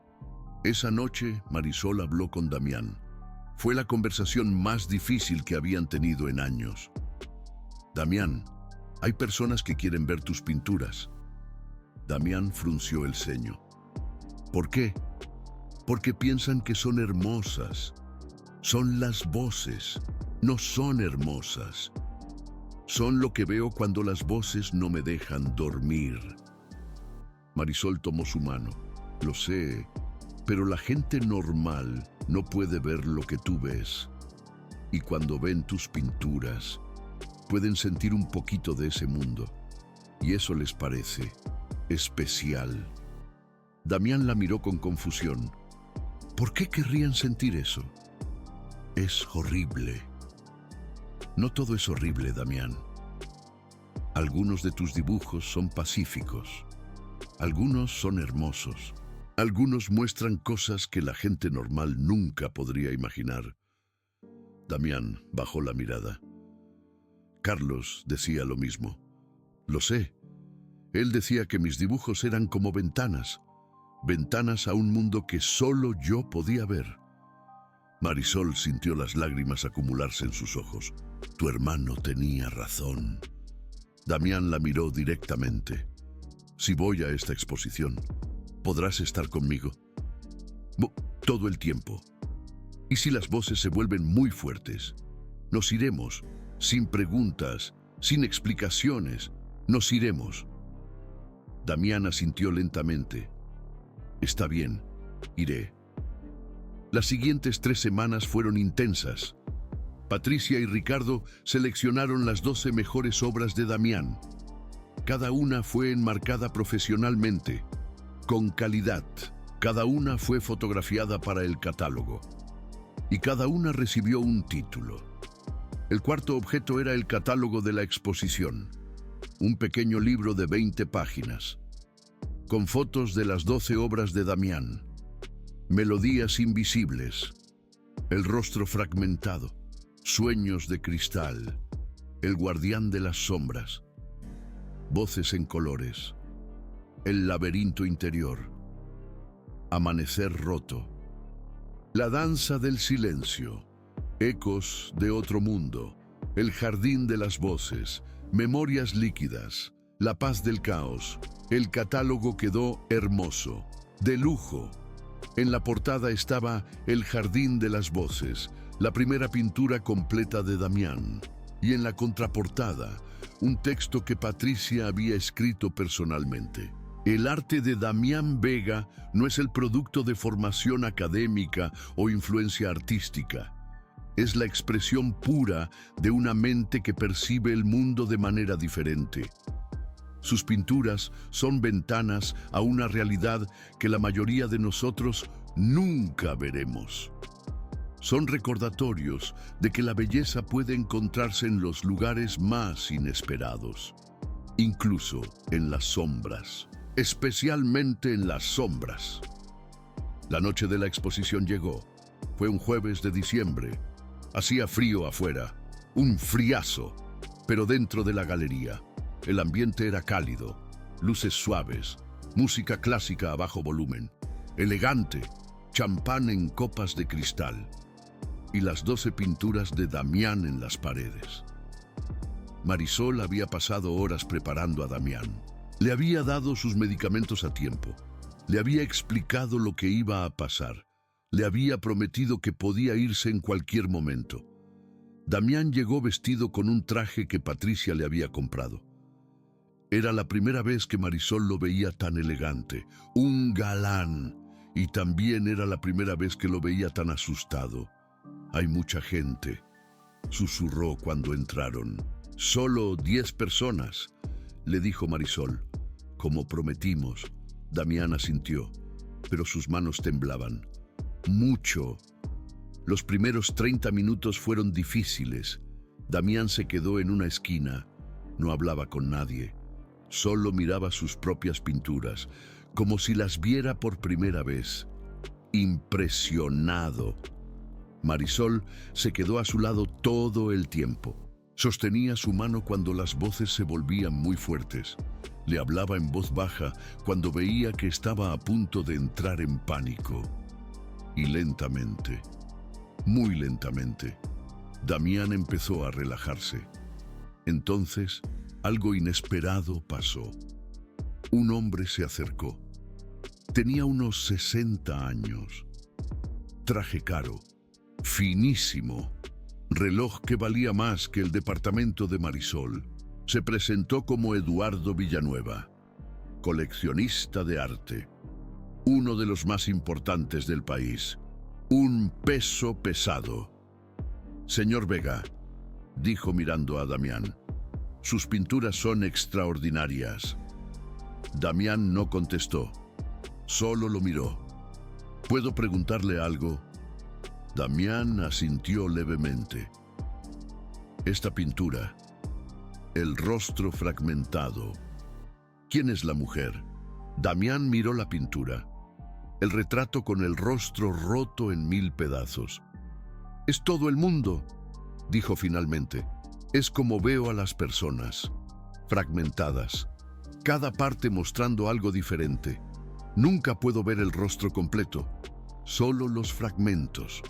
[SPEAKER 1] Esa noche, Marisol habló con Damián. Fue la conversación más difícil que habían tenido en años. «Damián, hay personas que quieren ver tus pinturas». Damián frunció el ceño. «¿Por qué?» «Porque piensan que son hermosas. Son las voces, no son hermosas. Son lo que veo cuando las voces no me dejan dormir». Marisol tomó su mano. «Lo sé, pero la gente normal no puede ver lo que tú ves. Y cuando ven tus pinturas, pueden sentir un poquito de ese mundo. Y eso les parece especial». Damián la miró con confusión. ¿Por qué querrían sentir eso? Es horrible. No todo es horrible, Damián. Algunos de tus dibujos son pacíficos. Algunos son hermosos. Algunos muestran cosas que la gente normal nunca podría imaginar. Damián bajó la mirada. Carlos decía lo mismo. Lo sé. Él decía que mis dibujos eran como ventanas. Ventanas a un mundo que solo yo podía ver. Marisol sintió las lágrimas acumularse en sus ojos. Tu hermano tenía razón. Damián la miró directamente. Si voy a esta exposición, ¿podrás estar conmigo? Todo el tiempo. ¿Y si las voces se vuelven muy fuertes? Nos iremos, sin preguntas, sin explicaciones. Nos iremos. Damián asintió lentamente. Está bien, iré. Las siguientes 3 semanas fueron intensas. Patricia y Ricardo seleccionaron las 12 mejores obras de Damián. Cada una fue enmarcada profesionalmente, con calidad. Cada una fue fotografiada para el catálogo. Y cada una recibió un título. El cuarto objeto era el catálogo de la exposición, un pequeño libro de 20 páginas, con fotos de las 12 obras de Damián, melodías invisibles, el rostro fragmentado, sueños de cristal, el guardián de las sombras, voces en colores, el laberinto interior, amanecer roto, la danza del silencio, ecos de otro mundo, el jardín de las voces, memorias líquidas, la paz del caos. El catálogo quedó hermoso, de lujo. En la portada estaba El jardín de las voces, la primera pintura completa de Damián, y en la contraportada, un texto que Patricia había escrito personalmente. El arte de Damián Vega no es el producto de formación académica o influencia artística. Es la expresión pura de una mente que percibe el mundo de manera diferente. Sus pinturas son ventanas a una realidad que la mayoría de nosotros nunca veremos. Son recordatorios de que la belleza puede encontrarse en los lugares más inesperados, incluso en las sombras, especialmente en las sombras. La noche de la exposición llegó. Fue un jueves de diciembre. Hacía frío afuera, un friazo, pero dentro de la galería. El ambiente era cálido, luces suaves, música clásica a bajo volumen, elegante, champán en copas de cristal y las 12 pinturas de Damián en las paredes. Marisol había pasado horas preparando a Damián. Le había dado sus medicamentos a tiempo. Le había explicado lo que iba a pasar. Le había prometido que podía irse en cualquier momento. Damián llegó vestido con un traje que Patricia le había comprado. Era la primera vez que Marisol lo veía tan elegante, un galán, y también era la primera vez que lo veía tan asustado. «Hay mucha gente», susurró cuando entraron. «Solo 10 personas», le dijo Marisol. «Como prometimos». Damián asintió, pero sus manos temblaban. Mucho. Los primeros 30 minutos fueron difíciles. Damián se quedó en una esquina. No hablaba con nadie. Solo miraba sus propias pinturas, como si las viera por primera vez. Impresionado. Marisol se quedó a su lado todo el tiempo. Sostenía su mano cuando las voces se volvían muy fuertes. Le hablaba en voz baja cuando veía que estaba a punto de entrar en pánico. Y lentamente, muy lentamente, Damián empezó a relajarse. Entonces, algo inesperado pasó. Un hombre se acercó. Tenía unos 60 años. Traje caro, finísimo, reloj que valía más que el departamento de Marisol. Se presentó como Eduardo Villanueva, coleccionista de arte, uno de los más importantes del país, un peso pesado. «Señor Vega», dijo mirando a Damián, «sus pinturas son extraordinarias». Damián no contestó, solo lo miró. «¿Puedo preguntarle algo?» Damián asintió levemente. «Esta pintura, el rostro fragmentado. ¿Quién es la mujer?» Damián miró la pintura. El retrato con el rostro roto en 1000 pedazos. «Es todo el mundo», dijo finalmente. «Es como veo a las personas, fragmentadas, cada parte mostrando algo diferente. Nunca puedo ver el rostro completo, solo los fragmentos».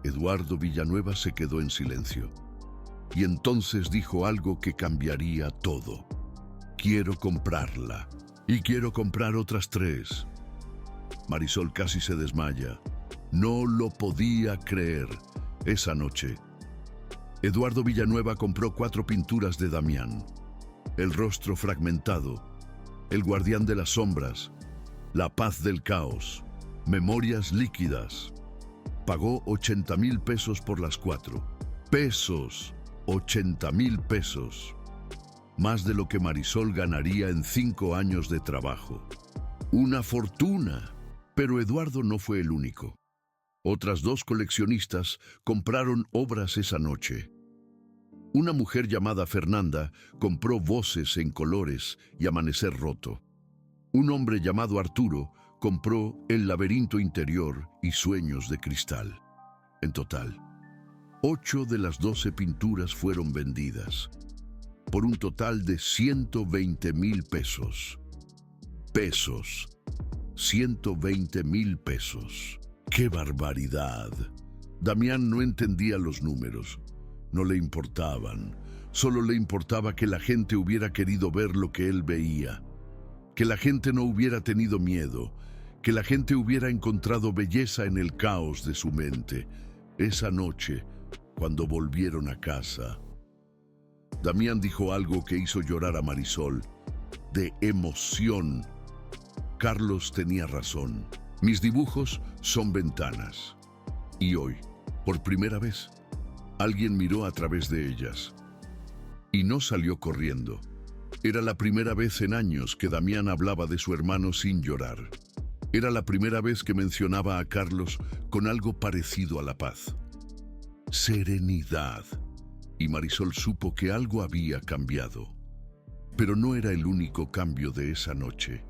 [SPEAKER 1] Eduardo Villanueva se quedó en silencio. Y entonces dijo algo que cambiaría todo. «Quiero comprarla. Y quiero comprar otras 3. Marisol casi se desmaya. No lo podía creer. Esa noche, Eduardo Villanueva compró 4 pinturas de Damián. El rostro fragmentado, el guardián de las sombras, la paz del caos, memorias líquidas. Pagó 80,000 pesos por las 4. Pesos, 80,000 pesos. más de lo que Marisol ganaría en 5 años de trabajo. Una fortuna. Pero Eduardo no fue el único. Otras 2 coleccionistas compraron obras esa noche. Una mujer llamada Fernanda compró Voces en colores y Amanecer roto. Un hombre llamado Arturo compró El laberinto interior y Sueños de cristal. En total, 8 de las 12 pinturas fueron vendidas, por un total de 120,000 pesos. 120,000 pesos. ¡Qué barbaridad! Damián no entendía los números. No le importaban. Solo le importaba que la gente hubiera querido ver lo que él veía. Que la gente no hubiera tenido miedo. Que la gente hubiera encontrado belleza en el caos de su mente. Esa noche, cuando volvieron a casa, Damián dijo algo que hizo llorar a Marisol, de emoción. Carlos tenía razón. Mis dibujos son ventanas. Y hoy, por primera vez, alguien miró a través de ellas. Y no salió corriendo. Era la primera vez en años que Damián hablaba de su hermano sin llorar. Era la primera vez que mencionaba a Carlos con algo parecido a la paz. Serenidad. Y Marisol supo que algo había cambiado. Pero no era el único cambio de esa noche.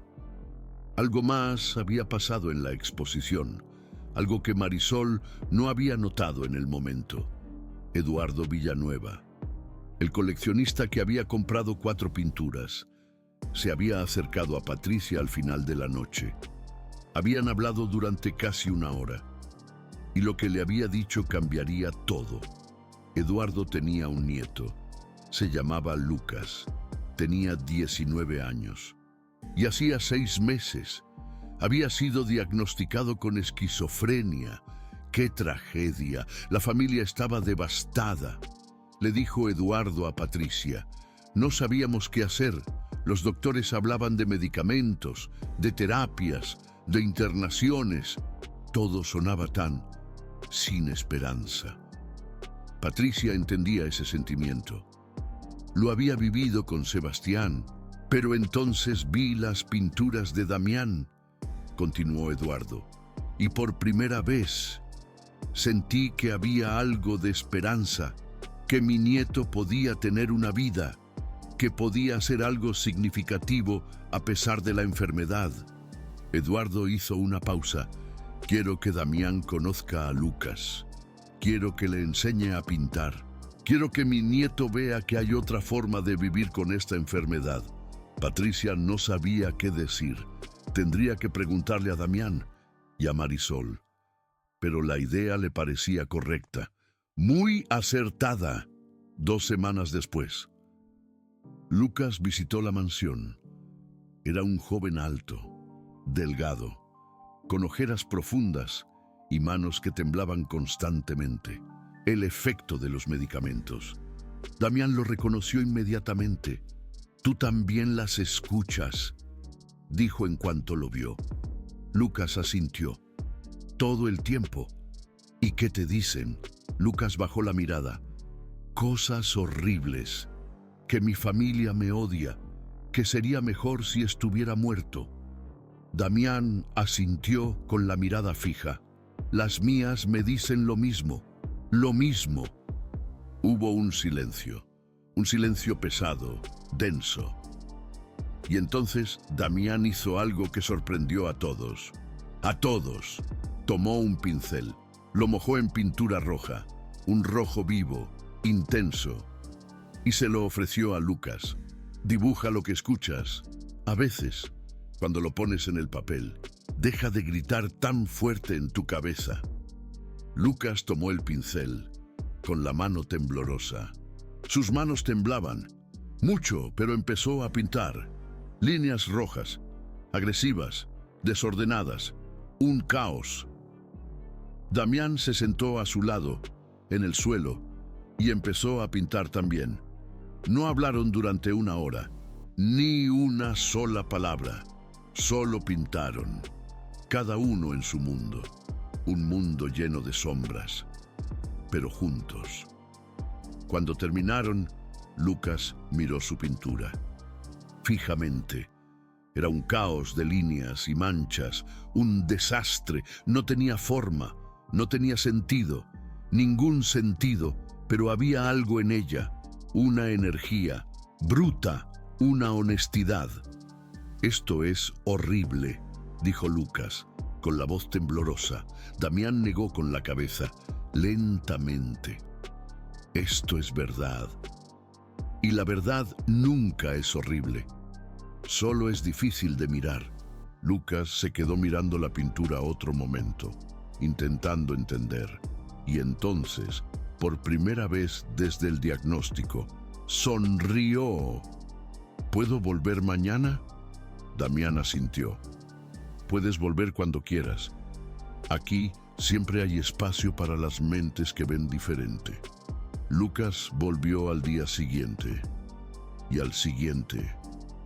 [SPEAKER 1] Algo más había pasado en la exposición, algo que Marisol no había notado en el momento. Eduardo Villanueva, el coleccionista que había comprado 4 pinturas, se había acercado a Patricia al final de la noche. Habían hablado durante casi 1 hora, y lo que le había dicho cambiaría todo. Eduardo tenía un nieto. Se llamaba Lucas. Tenía 19 años. Y hacía 6 meses había sido diagnosticado con esquizofrenia. ¡Qué tragedia! La familia estaba devastada. Le dijo Eduardo a Patricia. No sabíamos qué hacer. Los doctores hablaban de medicamentos, de terapias, de internaciones. Todo sonaba tan sin esperanza. Patricia entendía ese sentimiento. Lo había vivido con Sebastián. Pero entonces vi las pinturas de Damián, continuó Eduardo, y por primera vez sentí que había algo de esperanza, que mi nieto podía tener una vida, que podía hacer algo significativo a pesar de la enfermedad. Eduardo hizo una pausa. Quiero que Damián conozca a Lucas. Quiero que le enseñe a pintar. Quiero que mi nieto vea que hay otra forma de vivir con esta enfermedad. Patricia no sabía qué decir. Tendría que preguntarle a Damián y a Marisol. Pero la idea le parecía correcta, muy acertada. 2 semanas después, Lucas visitó la mansión. Era un joven alto, delgado, con ojeras profundas y manos que temblaban constantemente. El efecto de los medicamentos. Damián lo reconoció inmediatamente. «Tú también las escuchas», dijo en cuanto lo vio. Lucas asintió. «Todo el tiempo». «¿Y qué te dicen?» Lucas bajó la mirada. «Cosas horribles. Que mi familia me odia. Que sería mejor si estuviera muerto». Damián asintió con la mirada fija. «Las mías me dicen lo mismo. Lo mismo». Hubo un silencio pesado, denso. Y entonces Damián hizo algo que sorprendió a todos. A todos. Tomó un pincel, lo mojó en pintura roja, un rojo vivo, intenso, y se lo ofreció a Lucas. «Dibuja lo que escuchas. A veces, cuando lo pones en el papel, deja de gritar tan fuerte en tu cabeza». Lucas tomó el pincel, con la mano temblorosa. Sus manos temblaban, mucho, pero empezó a pintar. Líneas rojas, agresivas, desordenadas, un caos. Damián se sentó a su lado, en el suelo, y empezó a pintar también. No hablaron durante 1 hora, ni una sola palabra. Solo pintaron, cada uno en su mundo, un mundo lleno de sombras, pero juntos. Cuando terminaron, Lucas miró su pintura. Fijamente. Era un caos de líneas y manchas, un desastre. No tenía forma, no tenía sentido, ningún sentido, pero había algo en ella, una energía, bruta, una honestidad. «Esto es horrible», dijo Lucas, con la voz temblorosa. Damián negó con la cabeza, lentamente. «Esto es verdad. Y la verdad nunca es horrible. Solo es difícil de mirar». Lucas se quedó mirando la pintura otro momento, intentando entender. Y entonces, por primera vez desde el diagnóstico, sonrió. «¿Puedo volver mañana?». Damián asintió. «Puedes volver cuando quieras. Aquí siempre hay espacio para las mentes que ven diferente». Lucas volvió al día siguiente, y al siguiente,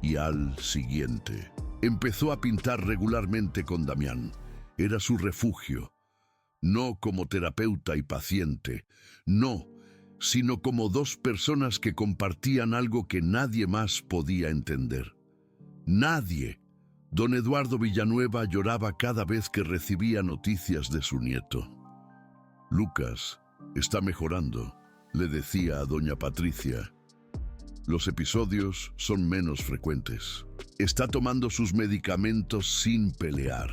[SPEAKER 1] y al siguiente. Empezó a pintar regularmente con Damián. Era su refugio. No como terapeuta y paciente, no, sino como dos personas que compartían algo que nadie más podía entender. Nadie. Don Eduardo Villanueva lloraba cada vez que recibía noticias de su nieto. «Lucas está mejorando», le decía a doña Patricia. «Los episodios son menos frecuentes. Está tomando sus medicamentos sin pelear.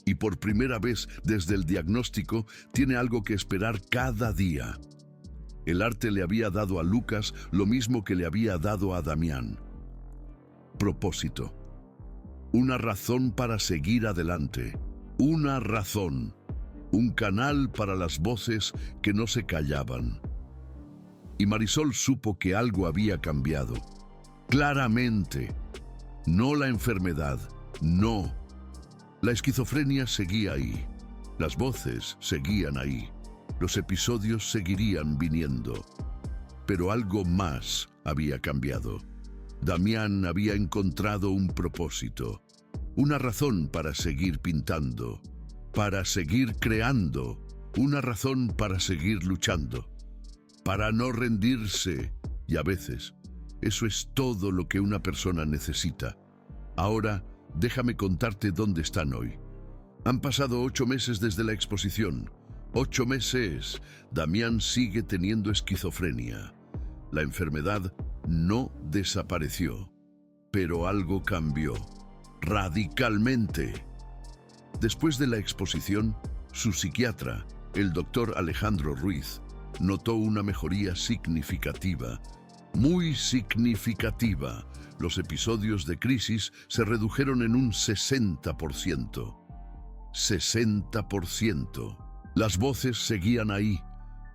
[SPEAKER 1] Y por primera vez desde el diagnóstico tiene algo que esperar cada día». El arte le había dado a Lucas lo mismo que le había dado a Damián. Propósito. Una razón para seguir adelante. Una razón. Un canal para las voces que no se callaban. Y Marisol supo que algo había cambiado. Claramente. No la enfermedad, no. La esquizofrenia seguía ahí. Las voces seguían ahí. Los episodios seguirían viniendo. Pero algo más había cambiado. Damián había encontrado un propósito. Una razón para seguir pintando. Para seguir creando. Una razón para seguir luchando. Para no rendirse. Y a veces, eso es todo lo que una persona necesita. Ahora, déjame contarte dónde están hoy. Han pasado 8 meses desde la exposición. 8 meses. Damián sigue teniendo esquizofrenia. La enfermedad no desapareció, pero algo cambió. Radicalmente. Después de la exposición, su psiquiatra, el doctor Alejandro Ruiz, notó una mejoría significativa. Muy significativa. Los episodios de crisis se redujeron en un 60%. 60%. Las voces seguían ahí,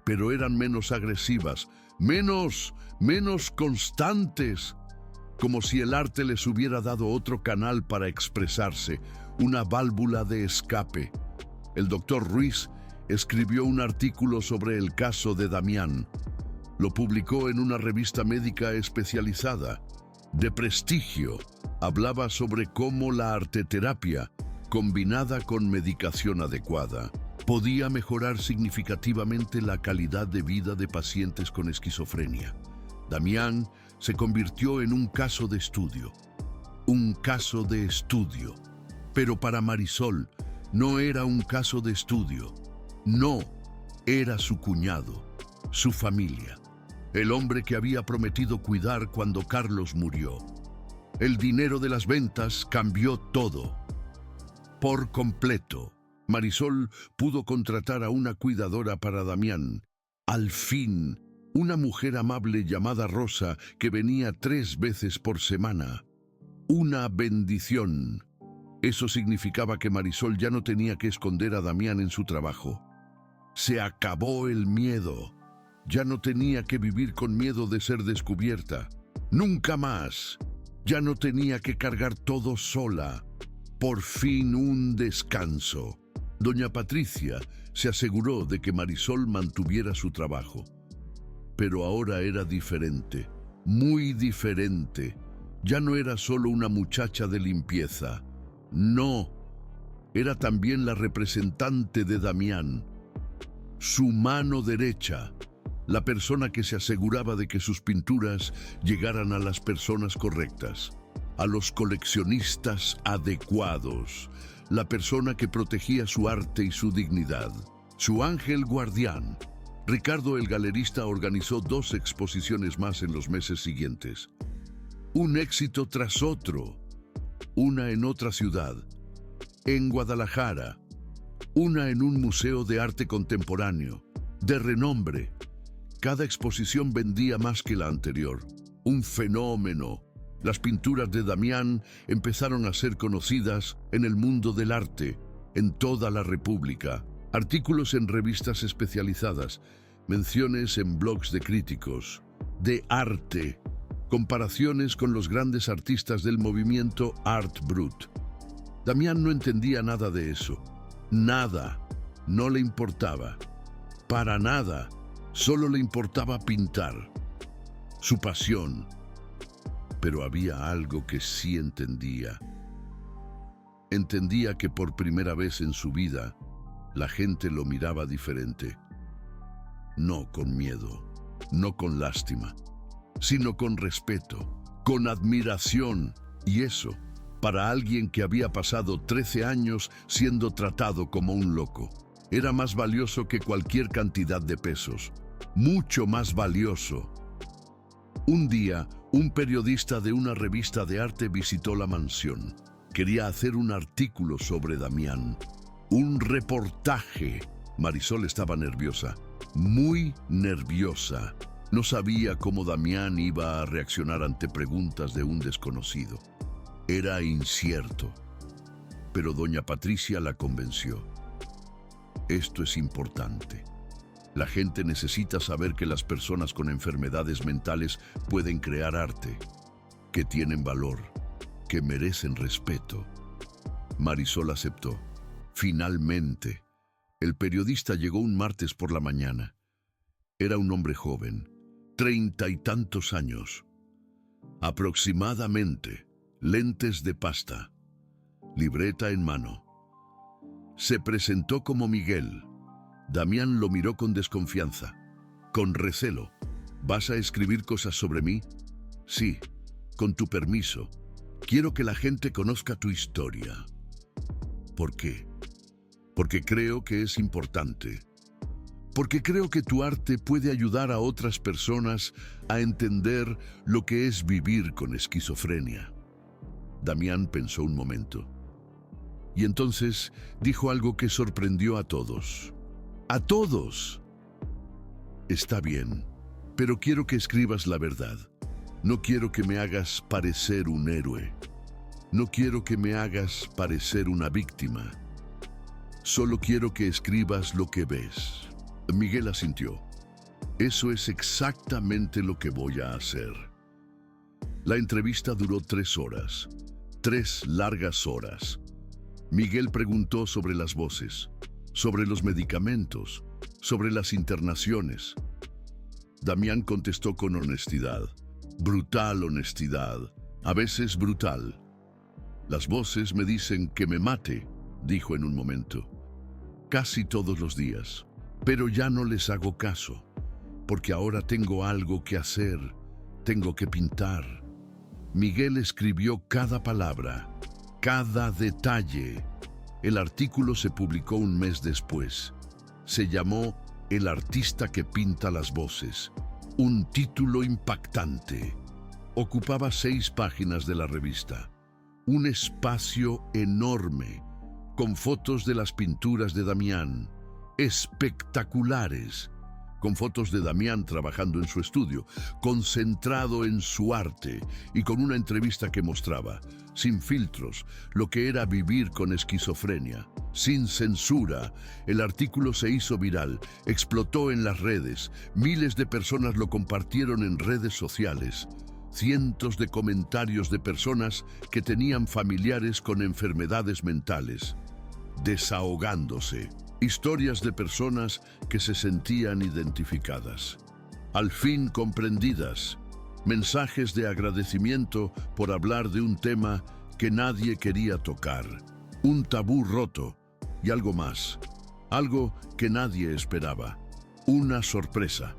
[SPEAKER 1] pero eran menos agresivas, menos constantes. Como si el arte les hubiera dado otro canal para expresarse, una válvula de escape. El doctor Ruiz escribió un artículo sobre el caso de Damián. Lo publicó en una revista médica especializada, de prestigio. Hablaba sobre cómo la arteterapia, combinada con medicación adecuada, podía mejorar significativamente la calidad de vida de pacientes con esquizofrenia. Damián se convirtió en un caso de estudio. Un caso de estudio. Pero para Marisol no era un caso de estudio. No, era su cuñado, su familia. El hombre que había prometido cuidar cuando Carlos murió. El dinero de las ventas cambió todo. Por completo. Marisol pudo contratar a una cuidadora para Damián. Al fin, una mujer amable llamada Rosa que venía 3 veces por semana. Una bendición. Eso significaba que Marisol ya no tenía que esconder a Damián en su trabajo. Se acabó el miedo. Ya no tenía que vivir con miedo de ser descubierta. Nunca más. Ya no tenía que cargar todo sola. Por fin un descanso. Doña Patricia se aseguró de que Marisol mantuviera su trabajo. Pero ahora era diferente, muy diferente. Ya no era solo una muchacha de limpieza. No, era también la representante de Damián, su mano derecha, la persona que se aseguraba de que sus pinturas llegaran a las personas correctas, a los coleccionistas adecuados, la persona que protegía su arte y su dignidad. Su ángel guardián. Ricardo el galerista organizó 2 exposiciones más en los meses siguientes. Un éxito tras otro. Una en otra ciudad, en Guadalajara, una en un museo de arte contemporáneo, de renombre. Cada exposición vendía más que la anterior. Un fenómeno. Las pinturas de Damián empezaron a ser conocidas en el mundo del arte, en toda la República. Artículos en revistas especializadas, menciones en blogs de críticos, de arte, comparaciones con los grandes artistas del movimiento Art Brut. Damián no entendía nada de eso. Nada. No le importaba. Para nada. Solo le importaba pintar. Su pasión. Pero había algo que sí entendía. Entendía que por primera vez en su vida, la gente lo miraba diferente. No con miedo, no con lástima, sino con respeto, con admiración. Y eso, para alguien que había pasado 13 años siendo tratado como un loco, era más valioso que cualquier cantidad de pesos. Mucho más valioso. Un día, un periodista de una revista de arte visitó la mansión. Quería hacer un artículo sobre Damián. Un reportaje. Marisol estaba nerviosa, muy nerviosa. No sabía cómo Damián iba a reaccionar ante preguntas de un desconocido. Era incierto. Pero doña Patricia la convenció. Esto es importante. La gente necesita saber que las personas con enfermedades mentales pueden crear arte, que tienen valor, que merecen respeto. Marisol aceptó. Finalmente, el periodista llegó un martes por la mañana. Era un hombre joven, 30 y tantos años. Aproximadamente, lentes de pasta, libreta en mano. Se presentó como Miguel. Damián lo miró con desconfianza, con recelo. ¿Vas a escribir cosas sobre mí? Sí, con tu permiso. Quiero que la gente conozca tu historia. ¿Por qué? Porque creo que es importante. Porque creo que tu arte puede ayudar a otras personas a entender lo que es vivir con esquizofrenia. Damián pensó un momento. Y entonces dijo algo que sorprendió a todos. ¡A todos! Está bien, pero quiero que escribas la verdad. No quiero que me hagas parecer un héroe. No quiero que me hagas parecer una víctima. Solo quiero que escribas lo que ves. Miguel asintió. Eso es exactamente lo que voy a hacer. La entrevista duró 3 horas. 3 largas horas. Miguel preguntó sobre las voces, sobre los medicamentos, sobre las internaciones. Damián contestó con honestidad, brutal honestidad, a veces brutal. Las voces me dicen que me mate, dijo en un momento. Casi todos los días. Pero ya no les hago caso, porque ahora tengo algo que hacer, tengo que pintar. Miguel escribió cada palabra, cada detalle. El artículo se publicó un mes después. Se llamó El artista que pinta las voces. Un título impactante. Ocupaba 6 páginas de la revista. Un espacio enorme, con fotos de las pinturas de Damián. Espectaculares, con fotos de Damián trabajando en su estudio, concentrado en su arte y con una entrevista que mostraba, sin filtros, lo que era vivir con esquizofrenia, sin censura. El artículo se hizo viral, explotó en las redes, miles de personas lo compartieron en redes sociales, cientos de comentarios de personas que tenían familiares con enfermedades mentales, desahogándose. Historias de personas que se sentían identificadas, al fin comprendidas, mensajes de agradecimiento por hablar de un tema que nadie quería tocar, un tabú roto y algo más, algo que nadie esperaba, una sorpresa.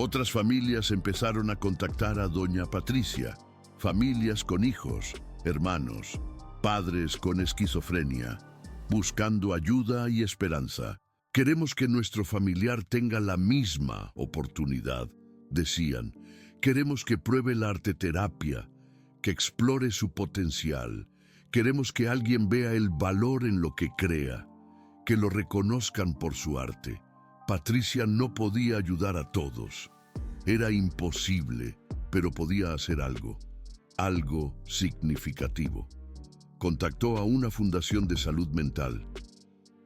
[SPEAKER 1] Otras familias empezaron a contactar a doña Patricia, familias con hijos, hermanos, padres con esquizofrenia, buscando ayuda y esperanza. Queremos que nuestro familiar tenga la misma oportunidad, decían. Queremos que pruebe la arteterapia, que explore su potencial. Queremos que alguien vea el valor en lo que crea, que lo reconozcan por su arte. Patricia no podía ayudar a todos. Era imposible, pero podía hacer algo significativo. Contactó a una fundación de salud mental,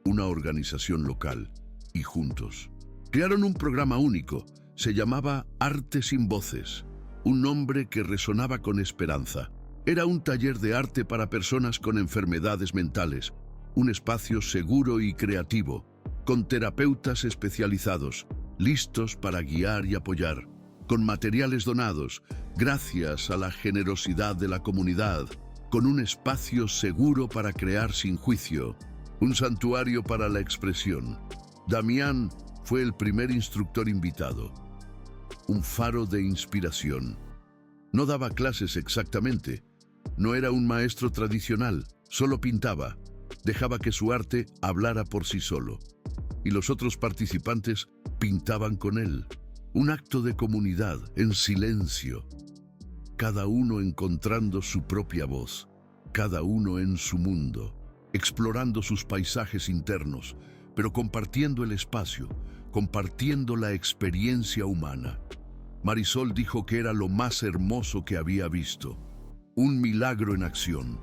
[SPEAKER 1] una organización local, y juntos crearon un programa único. Se llamaba Arte sin Voces, un nombre que resonaba con esperanza. Era un taller de arte para personas con enfermedades mentales, un espacio seguro y creativo, con terapeutas especializados, listos para guiar y apoyar, con materiales donados, gracias a la generosidad de la comunidad, con un espacio seguro para crear sin juicio, un santuario para la expresión. Damián fue el primer instructor invitado, un faro de inspiración. No daba clases exactamente, no era un maestro tradicional, solo pintaba, dejaba que su arte hablara por sí solo, y los otros participantes pintaban con él. Un acto de comunidad, en silencio, cada uno encontrando su propia voz, cada uno en su mundo, explorando sus paisajes internos, pero compartiendo el espacio, compartiendo la experiencia humana. Marisol dijo que era lo más hermoso que había visto, un milagro en acción,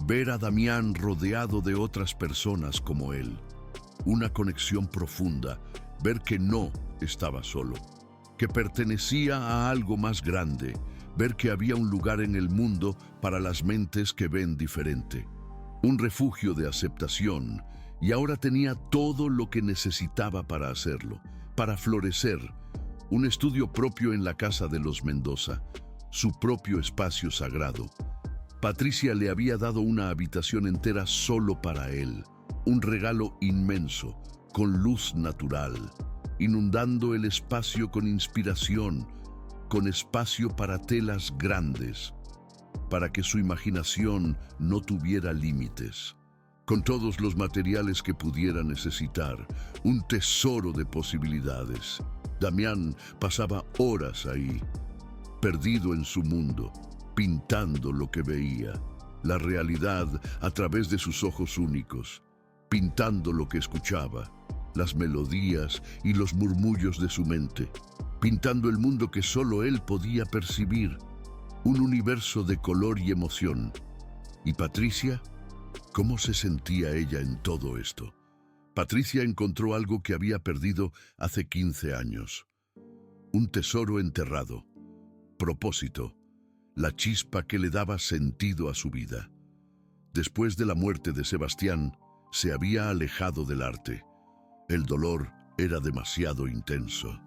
[SPEAKER 1] ver a Damián rodeado de otras personas como él, una conexión profunda, ver que no estaba solo, que pertenecía a algo más grande, ver que había un lugar en el mundo para las mentes que ven diferente, un refugio de aceptación, y ahora tenía todo lo que necesitaba para hacerlo, para florecer, un estudio propio en la casa de los Mendoza, su propio espacio sagrado. Patricia le había dado una habitación entera solo para él, un regalo inmenso, con luz natural, inundando el espacio con inspiración, con espacio para telas grandes, para que su imaginación no tuviera límites, con todos los materiales que pudiera necesitar, un tesoro de posibilidades. Damián pasaba horas ahí, perdido en su mundo, pintando lo que veía, la realidad a través de sus ojos únicos, pintando lo que escuchaba, las melodías y los murmullos de su mente, pintando el mundo que solo él podía percibir, un universo de color y emoción. ¿Y Patricia? ¿Cómo se sentía ella en todo esto? Patricia encontró algo que había perdido hace 15 años. Un tesoro enterrado, propósito, la chispa que le daba sentido a su vida. Después de la muerte de Sebastián, se había alejado del arte. El dolor era demasiado intenso.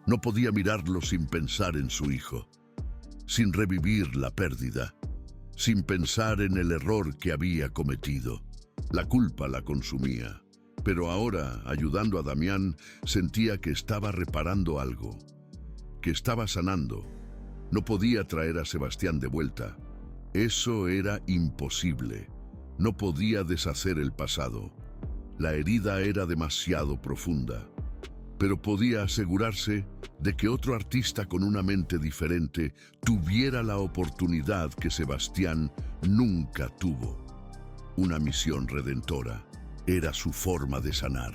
[SPEAKER 1] No podía mirarlo sin pensar en su hijo, sin revivir la pérdida, sin pensar en el error que había cometido. La culpa la consumía, pero ahora, ayudando a Damián, sentía que estaba reparando algo, que estaba sanando. No podía traer a Sebastián de vuelta. Eso era imposible. No podía deshacer el pasado. La herida era demasiado profunda. Pero podía asegurarse de que otro artista con una mente diferente tuviera la oportunidad que Sebastián nunca tuvo. Una misión redentora. Era su forma de sanar,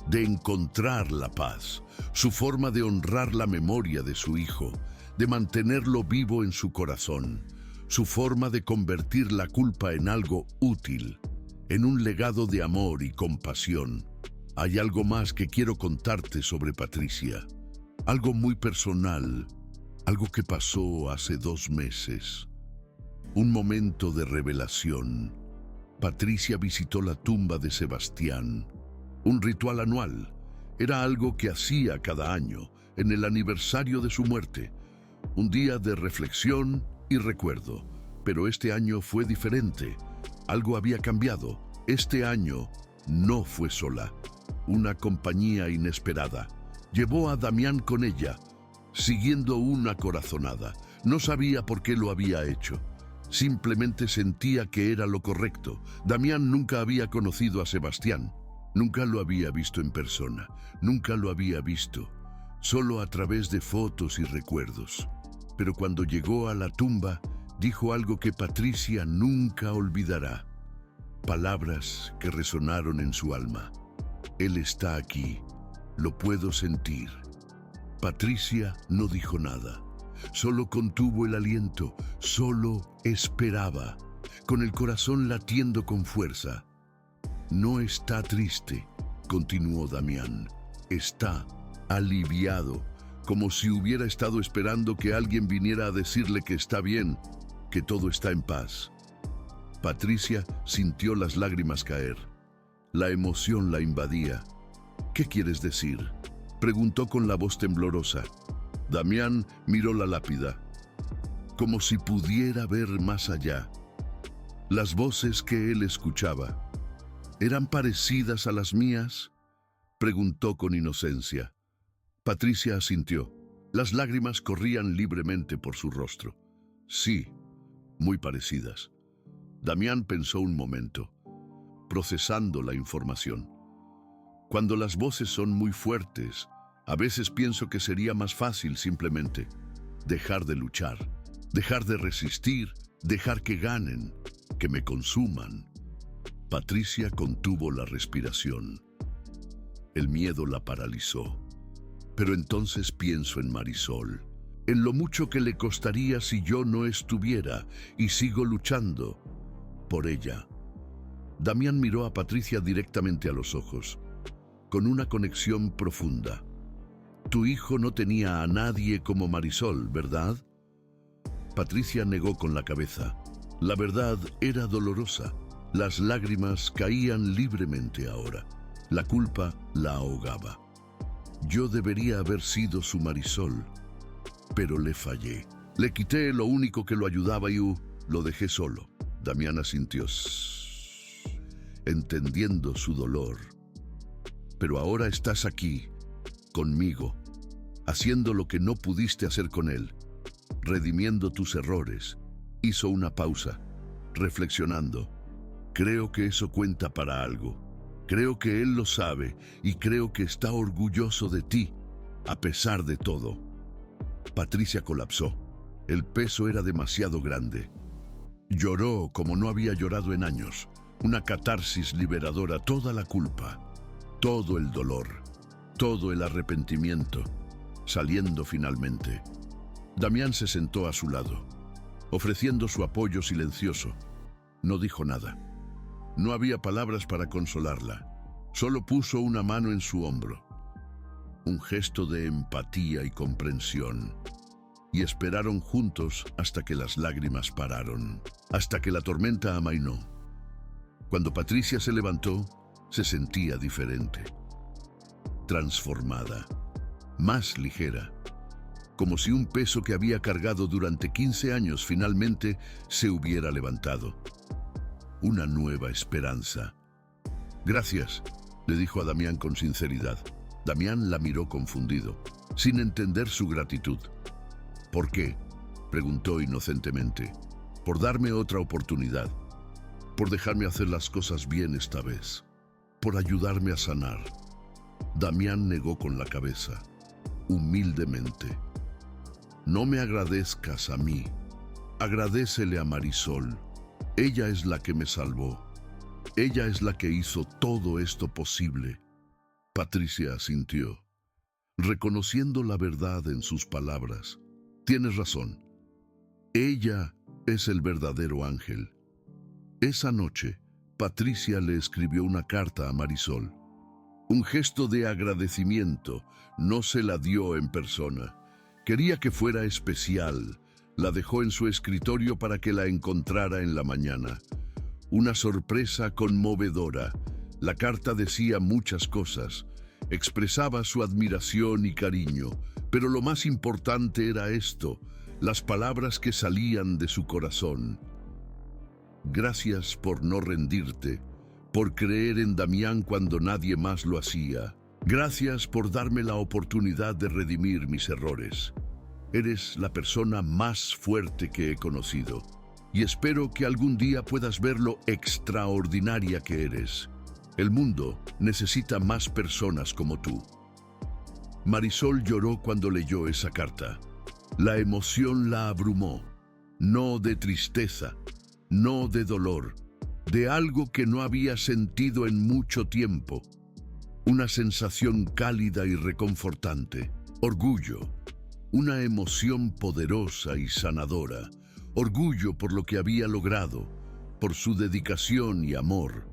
[SPEAKER 1] de encontrar la paz, su forma de honrar la memoria de su hijo, de mantenerlo vivo en su corazón, su forma de convertir la culpa en algo útil, en un legado de amor y compasión. Hay algo más que quiero contarte sobre Patricia, algo muy personal, algo que pasó hace 2 meses. Un momento de revelación. Patricia visitó la tumba de Sebastián, un ritual anual. Era algo que hacía cada año, en el aniversario de su muerte, un día de reflexión y recuerdo. Pero este año fue diferente, algo había cambiado. Este año no fue sola. Una compañía inesperada llevó a Damián con ella. siguiendo una corazonada. No sabía por qué lo había hecho. Simplemente sentía que era lo correcto. Damián nunca había conocido a Sebastián. Nunca lo había visto en persona. Nunca lo había visto. Solo a través de fotos y recuerdos. Pero cuando llegó a la tumba, dijo algo que Patricia nunca olvidará. Palabras que resonaron en su alma. Él está aquí. Lo puedo sentir. Patricia no dijo nada. Solo contuvo el aliento. Solo esperaba, con el corazón latiendo con fuerza. No está triste, continuó Damián. Está aliviado, como si hubiera estado esperando que alguien viniera a decirle que está bien, que todo está en paz. Patricia sintió las lágrimas caer. La emoción la invadía. ¿Qué quieres decir?, preguntó con la voz temblorosa. Damián miró la lápida, como si pudiera ver más allá. Las voces que él escuchaba, ¿eran parecidas a las mías?, preguntó con inocencia. Patricia asintió. Las lágrimas corrían libremente por su rostro. Sí, muy parecidas. Damián pensó un momento, procesando la información. Cuando las voces son muy fuertes, a veces pienso que sería más fácil simplemente dejar de luchar, dejar de resistir, dejar que ganen, que me consuman. Patricia contuvo la respiración. El miedo la paralizó. Pero entonces pienso en Marisol, en lo mucho que le costaría si yo no estuviera, y sigo luchando por ella. Damián miró a Patricia directamente a los ojos, con una conexión profunda. Tu hijo no tenía a nadie como Marisol, ¿verdad? Patricia negó con la cabeza. La verdad era dolorosa. Las lágrimas caían libremente ahora. La culpa la ahogaba. Yo debería haber sido su Marisol, pero le fallé. Le quité lo único que lo ayudaba y lo dejé solo. Damián asintió, entendiendo su dolor. Pero ahora estás aquí, conmigo, haciendo lo que no pudiste hacer con él, redimiendo tus errores. Hizo una pausa, reflexionando. Creo que eso cuenta para algo. Creo que él lo sabe y creo que está orgulloso de ti, a pesar de todo. Patricia colapsó. El peso era demasiado grande. Lloró como no había llorado en años. Una catarsis liberadora, toda la culpa, todo el dolor, todo el arrepentimiento, saliendo finalmente. Damián se sentó a su lado, ofreciendo su apoyo silencioso. No dijo nada. No había palabras para consolarla. Solo puso una mano en su hombro. Un gesto de empatía y comprensión. Y esperaron juntos hasta que las lágrimas pararon, hasta que la tormenta amainó. Cuando Patricia se levantó, se sentía diferente. Transformada, más ligera. Como si un peso que había cargado durante 15 años finalmente se hubiera levantado. Una nueva esperanza. Gracias, le dijo a Damián con sinceridad. Damián la miró confundido, sin entender su gratitud. ¿Por qué?, preguntó inocentemente. Por darme otra oportunidad. Por dejarme hacer las cosas bien esta vez. Por ayudarme a sanar. Damián negó con la cabeza, humildemente. No me agradezcas a mí. Agradécele a Marisol. Ella es la que me salvó. Ella es la que hizo todo esto posible. Patricia asintió, reconociendo la verdad en sus palabras. Tienes razón. Ella es el verdadero ángel. Esa noche, Patricia le escribió una carta a Marisol. Un gesto de agradecimiento. No se la dio en persona. Quería que fuera especial. La dejó en su escritorio para que la encontrara en la mañana. Una sorpresa conmovedora. La carta decía muchas cosas. Expresaba su admiración y cariño. Pero lo más importante era esto, las palabras que salían de su corazón. Gracias por no rendirte, por creer en Damián cuando nadie más lo hacía. Gracias por darme la oportunidad de redimir mis errores. Eres la persona más fuerte que he conocido y espero que algún día puedas ver lo extraordinaria que eres. El mundo necesita más personas como tú. Marisol lloró cuando leyó esa carta. La emoción la abrumó, no de tristeza, no de dolor, de algo que no había sentido en mucho tiempo. Una sensación cálida y reconfortante. Orgullo, una emoción poderosa y sanadora. Orgullo por lo que había logrado, por su dedicación y amor.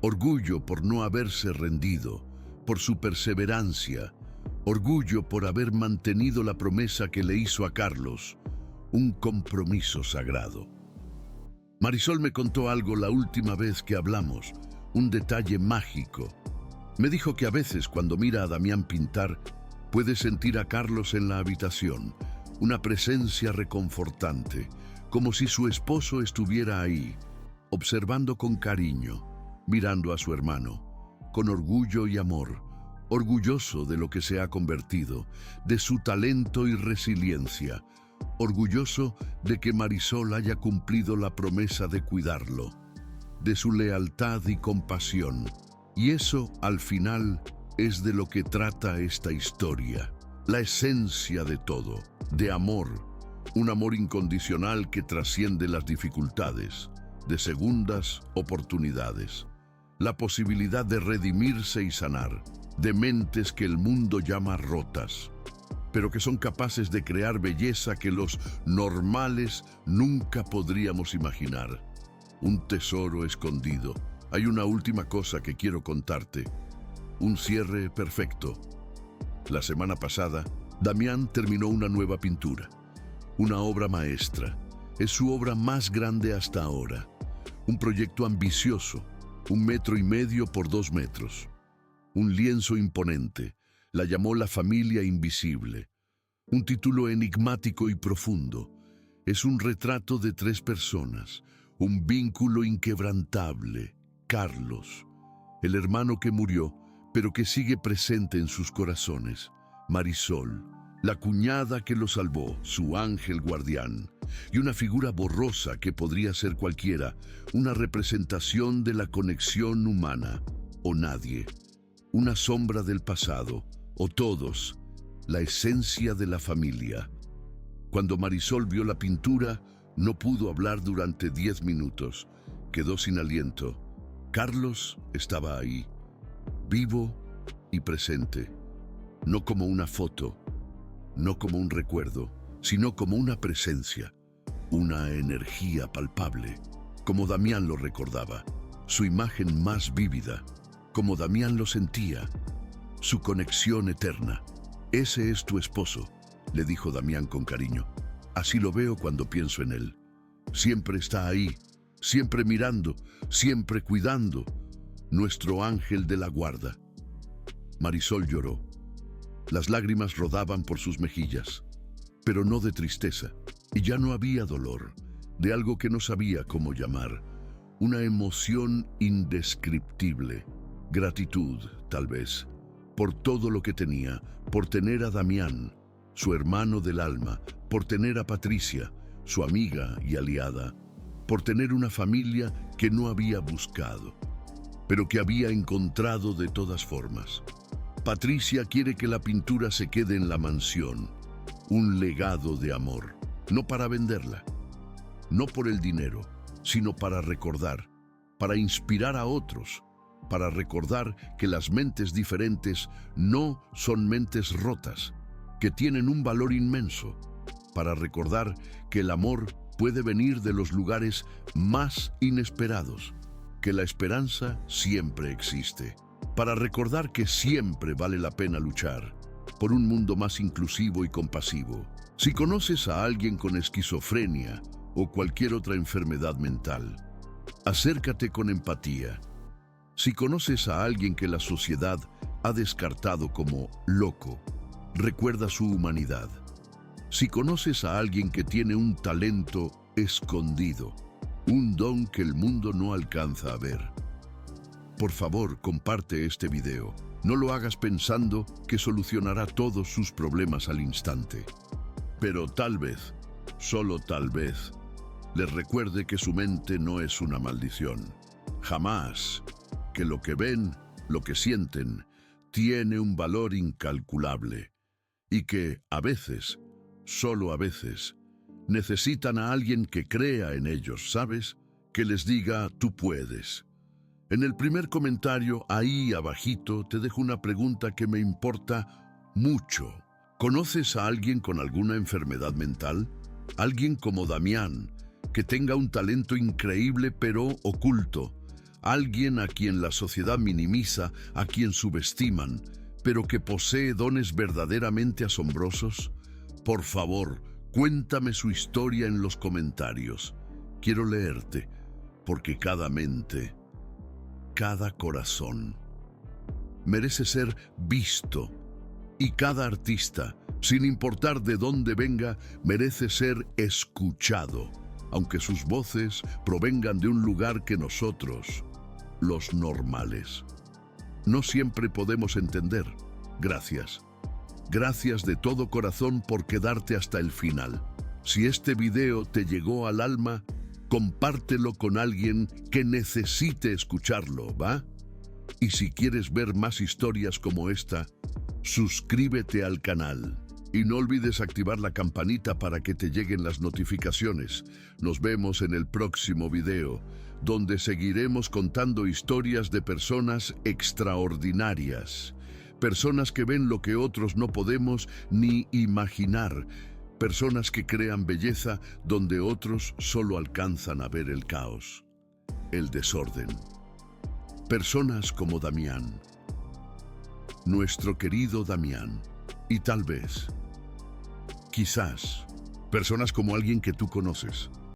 [SPEAKER 1] Orgullo por no haberse rendido, por su perseverancia. Orgullo por haber mantenido la promesa que le hizo a Carlos, un compromiso sagrado. Marisol me contó algo la última vez que hablamos, un detalle mágico. Me dijo que a veces cuando mira a Damián pintar, puede sentir a Carlos en la habitación, una presencia reconfortante, como si su esposo estuviera ahí, observando con cariño, mirando a su hermano, con orgullo y amor, orgulloso de lo que se ha convertido, de su talento y resiliencia, orgulloso de que Marisol haya cumplido la promesa de cuidarlo, de su lealtad y compasión. Y eso, al final, es de lo que trata esta historia, la esencia de todo, de amor, un amor incondicional que trasciende las dificultades, de segundas oportunidades, la posibilidad de redimirse y sanar, de mentes que el mundo llama rotas, pero que son capaces de crear belleza que los normales nunca podríamos imaginar. Un tesoro escondido. Hay una última cosa que quiero contarte. Un cierre perfecto. La semana pasada, Damián terminó una nueva pintura. Una obra maestra. Es su obra más grande hasta ahora. Un proyecto ambicioso. 1,5 metros por 2 metros. Un lienzo imponente. La llamó La familia invisible. Un título enigmático y profundo. Es un retrato de 3 personas. Un vínculo inquebrantable. Carlos, el hermano que murió, pero que sigue presente en sus corazones. Marisol, la cuñada que lo salvó, su ángel guardián. Y una figura borrosa que podría ser cualquiera, una representación de la conexión humana, o nadie. Una sombra del pasado, o todos, la esencia de la familia. Cuando Marisol vio la pintura, no pudo hablar durante 10 minutos. Quedó sin aliento. Carlos estaba ahí, vivo y presente, no como una foto, no como un recuerdo, sino como una presencia, una energía palpable, como Damián lo recordaba, su imagen más vívida, como Damián lo sentía, su conexión eterna. Ese es tu esposo, le dijo Damián con cariño. Así lo veo cuando pienso en él. Siempre está ahí, siempre mirando, siempre cuidando, nuestro ángel de la guarda. Marisol lloró. Las lágrimas rodaban por sus mejillas, pero no de tristeza, y ya no había dolor, de algo que no sabía cómo llamar, una emoción indescriptible, gratitud, tal vez, por todo lo que tenía, por tener a Damián, su hermano del alma, por tener a Patricia, su amiga y aliada, por tener una familia que no había buscado, pero que había encontrado de todas formas. Patricia quiere que la pintura se quede en la mansión, un legado de amor, no para venderla, no por el dinero, sino para recordar, para inspirar a otros, para recordar que las mentes diferentes no son mentes rotas, que tienen un valor inmenso, para recordar que el amor puede venir de los lugares más inesperados, que la esperanza siempre existe, para recordar que siempre vale la pena luchar por un mundo más inclusivo y compasivo. Si conoces a alguien con esquizofrenia o cualquier otra enfermedad mental, acércate con empatía. Si conoces a alguien que la sociedad ha descartado como loco, recuerda su humanidad. Si conoces a alguien que tiene un talento escondido, un don que el mundo no alcanza a ver, por favor, comparte este video. No lo hagas pensando que solucionará todos sus problemas al instante. Pero tal vez, solo tal vez, les recuerde que su mente no es una maldición. Jamás. Que lo que ven, lo que sienten, tiene un valor incalculable. Y que, a veces, solo a veces, necesitan a alguien que crea en ellos, ¿sabes? Que les diga, tú puedes. En el primer comentario, ahí abajito, te dejo una pregunta que me importa mucho. ¿Conoces a alguien con alguna enfermedad mental? Alguien como Damián, que tenga un talento increíble pero oculto. Alguien a quien la sociedad minimiza, a quien subestiman, pero que posee dones verdaderamente asombrosos. Por favor, cuéntame su historia en los comentarios. Quiero leerte, porque cada mente, cada corazón, merece ser visto. Y cada artista, sin importar de dónde venga, merece ser escuchado, aunque sus voces provengan de un lugar que nosotros, los normales, no siempre podemos entender. Gracias. Gracias de todo corazón por quedarte hasta el final. Si este video te llegó al alma, compártelo con alguien que necesite escucharlo, ¿va? Y si quieres ver más historias como esta, suscríbete al canal. Y no olvides activar la campanita para que te lleguen las notificaciones. Nos vemos en el próximo video, donde seguiremos contando historias de personas extraordinarias. Personas que ven lo que otros no podemos ni imaginar. Personas que crean belleza donde otros solo alcanzan a ver el caos, el desorden. Personas como Damián, nuestro querido Damián, y tal vez, quizás, personas como alguien que tú conoces.